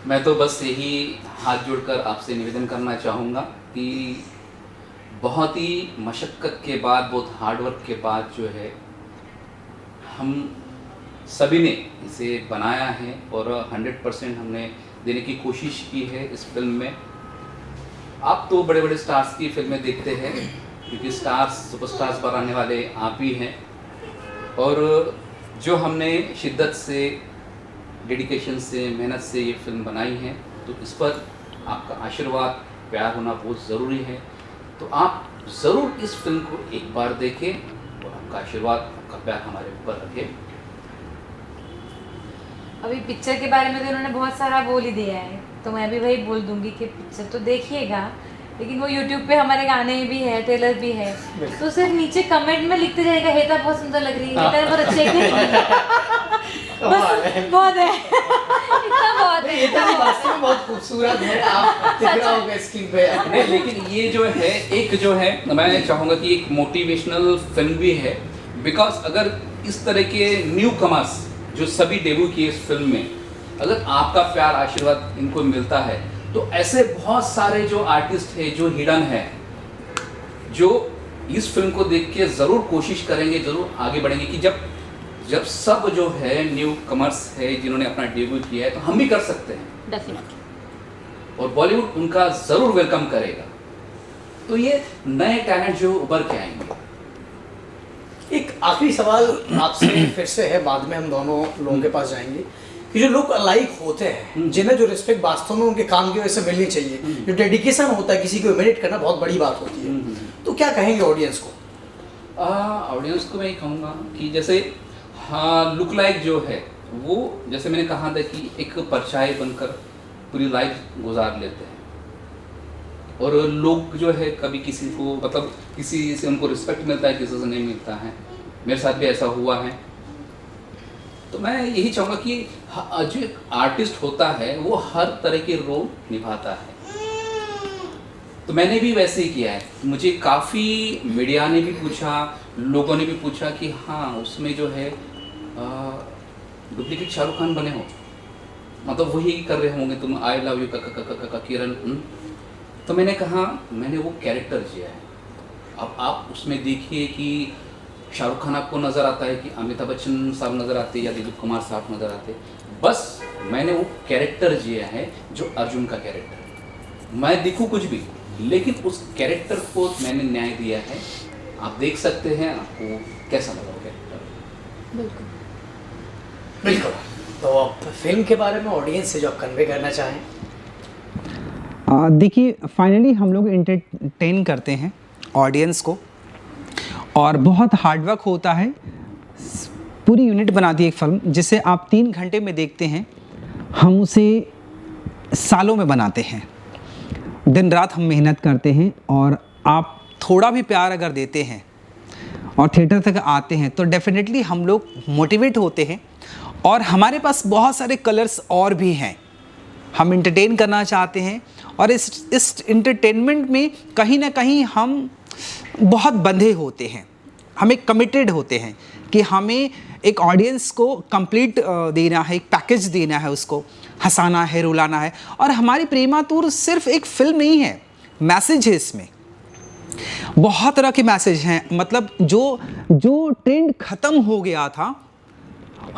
मैं तो बस यही हाथ जोड़कर आपसे निवेदन करना चाहूँगा कि बहुत ही मशक्क़त के बाद, बहुत हार्डवर्क के बाद जो है हम सभी ने इसे बनाया है और 100% हमने देने की कोशिश की है इस फिल्म में। आप तो बड़े बड़े स्टार्स की फिल्में देखते हैं, क्योंकि स्टार्स, सुपरस्टार्स पर आने वाले आप ही हैं। और जो हमने शिद्दत से, डेडिकेशन से, मेहनत से ये फिल्म बनाई है, तो इस पर आपका आशीर्वाद, प्यार होना बहुत ज़रूरी है। तो आप ज़रूर इस फिल्म को एक बार देखें और आपका आशीर्वाद, आपका प्यार हमारे ऊपर रखें। अभी पिक्चर के बारे में तो उन्होंने बहुत सारा बोल ही दिया है, तो मैं भी वही बोल दूंगी कि पिक्चर तो देखिएगा, लेकिन वो YouTube पे हमारे गाने भी है, ट्रेलर भी है, तो सिर्फ नीचे कमेंट में लिखते जाएगा हेता बहुत सुंदर लग रही है, हेता बहुत अच्छी बस बहुत है इतना बहुत है। ये तो वास्तव में बहुत खूबसूरत है, आप दिख रहा होगा स्क्रीन पे। नहीं, लेकिन ये जो है, एक जो है, मैं चाहूँगा कि एक मोटिवेशनल फिल्म भी है, बिकॉज अगर इस तरह के न्यू कमर्स जो सभी डेब्यू किए इस फिल्म में, अगर आपका प्यार, आशीर्वाद इनको मिलता है, तो ऐसे बहुत सारे जो आर्टिस्ट है, जो हिडन है, जो इस फिल्म को देख के ज़रूर कोशिश करेंगे, ज़रूर आगे बढ़ेंगे कि जब सब जो है न्यू कमर्स है जिन्होंने अपना डेब्यू किया है, तो हम भी कर सकते हैं डेफिनेटली। और बॉलीवुड उनका ज़रूर वेलकम करेगा। तो ये नए टैलेंट जो उभर के आएंगे। एक आखिरी सवाल आपसे फिर से है, बाद में हम दोनों लोगों के पास जाएंगे, कि जो लोग अलाइक होते हैं, जिन्हें जो रिस्पेक्ट वास्तव में उनके काम की वजह से मिलनी चाहिए, जो डेडिकेशन होता है, किसी को इमिटेट करना बहुत बड़ी बात होती है, तो क्या कहेंगे ऑडियंस को? ऑडियंस को मैं ये कहूँगा कि जैसे हाँ, लुक लाइक जो है वो, जैसे मैंने कहा था कि एक परछाई बनकर पूरी लाइफ गुजार लेते हैं, और लोग जो है कभी किसी को, मतलब किसी से उनको रिस्पेक्ट मिलता है, किसी से नहीं मिलता है। मेरे साथ भी ऐसा हुआ है। तो मैं यही चाहूँगा कि जो एक आर्टिस्ट होता है वो हर तरह के रोल निभाता है। तो मैंने भी वैसे ही किया है। मुझे काफ़ी मीडिया ने भी पूछा, लोगों ने भी पूछा कि हाँ, उसमें जो है डुप्लीकेट शाहरुख खान बने हो, मतलब वही कर रहे होंगे तुम, आई लव यू का किरण। तो मैंने कहा मैंने वो कैरेक्टर जिया है। अब आप उसमें देखिए कि शाहरुख खान आपको नज़र आता है, कि अमिताभ बच्चन साहब नज़र आते या दिलीप कुमार साहब नज़र आते, बस मैंने वो कैरेक्टर जिया है जो अर्जुन का कैरेक्टर है। मैं दिखूँ कुछ भी, लेकिन उस कैरेक्टर को मैंने न्याय दिया है। आप देख सकते हैं आपको कैसा लगा वो कैरेक्टर। बिल्कुल बिल्कुल। तो आप फिल्म के बारे में ऑडियंस से जो आप कन्वे करना चाहें? देखिए, फाइनली हम लोग एंटरटेन करते हैं ऑडियंस को, और बहुत हार्डवर्क होता है। पूरी यूनिट बनाती है एक फिल्म, जिसे आप 3 घंटे में देखते हैं, हम उसे सालों में बनाते हैं। दिन रात हम मेहनत करते हैं, और आप थोड़ा भी प्यार अगर देते हैं और थिएटर तक आते हैं, तो डेफिनेटली हम लोग मोटिवेट होते हैं। और हमारे पास बहुत सारे कलर्स और भी हैं, हम इंटरटेन करना चाहते हैं, और इस इंटरटेनमेंट में कहीं ना कहीं हम बहुत बंधे होते हैं। हमें कमिटेड होते हैं कि हमें एक ऑडियंस को कंप्लीट देना है, एक पैकेज देना है, उसको हंसाना है, रुलाना है। और हमारी प्रेमातुर सिर्फ एक फिल्म नहीं है, मैसेज है इसमें, बहुत तरह के मैसेज हैं। मतलब जो ट्रेंड ख़त्म हो गया था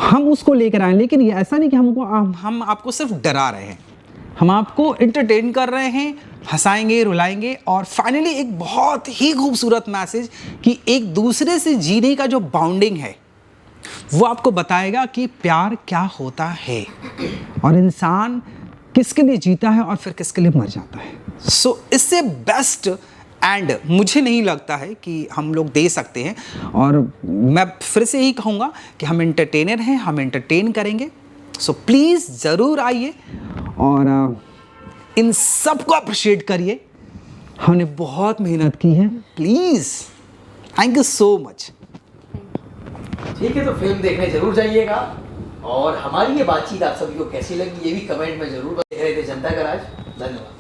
हम उसको लेकर आए, लेकिन ये ऐसा नहीं कि हम आपको सिर्फ डरा रहे हैं, हम आपको एंटरटेन कर रहे हैं, हंसाएंगे, रुलाएंगे। और फाइनली एक बहुत ही खूबसूरत मैसेज कि एक दूसरे से जीने का जो बाउंडिंग है वो आपको बताएगा कि प्यार क्या होता है और इंसान किसके लिए जीता है और फिर किसके लिए मर जाता है। सो इससे बेस्ट एंड मुझे नहीं लगता है कि हम लोग दे सकते हैं। और मैं फिर से यही कहूँगा कि हम एंटरटेनर हैं, हम एंटरटेन करेंगे। सो प्लीज़ ज़रूर आइए और इन सब को अप्रिशिएट करिए। हमने बहुत मेहनत की है, please, thank you so much. ठीक है, तो फिल्म देखने जरूर जाइएगा। और हमारी ये बातचीत आप सभी को कैसी लगी ये भी कमेंट में जरूर देख रहे थे जनता का राज। धन्यवाद।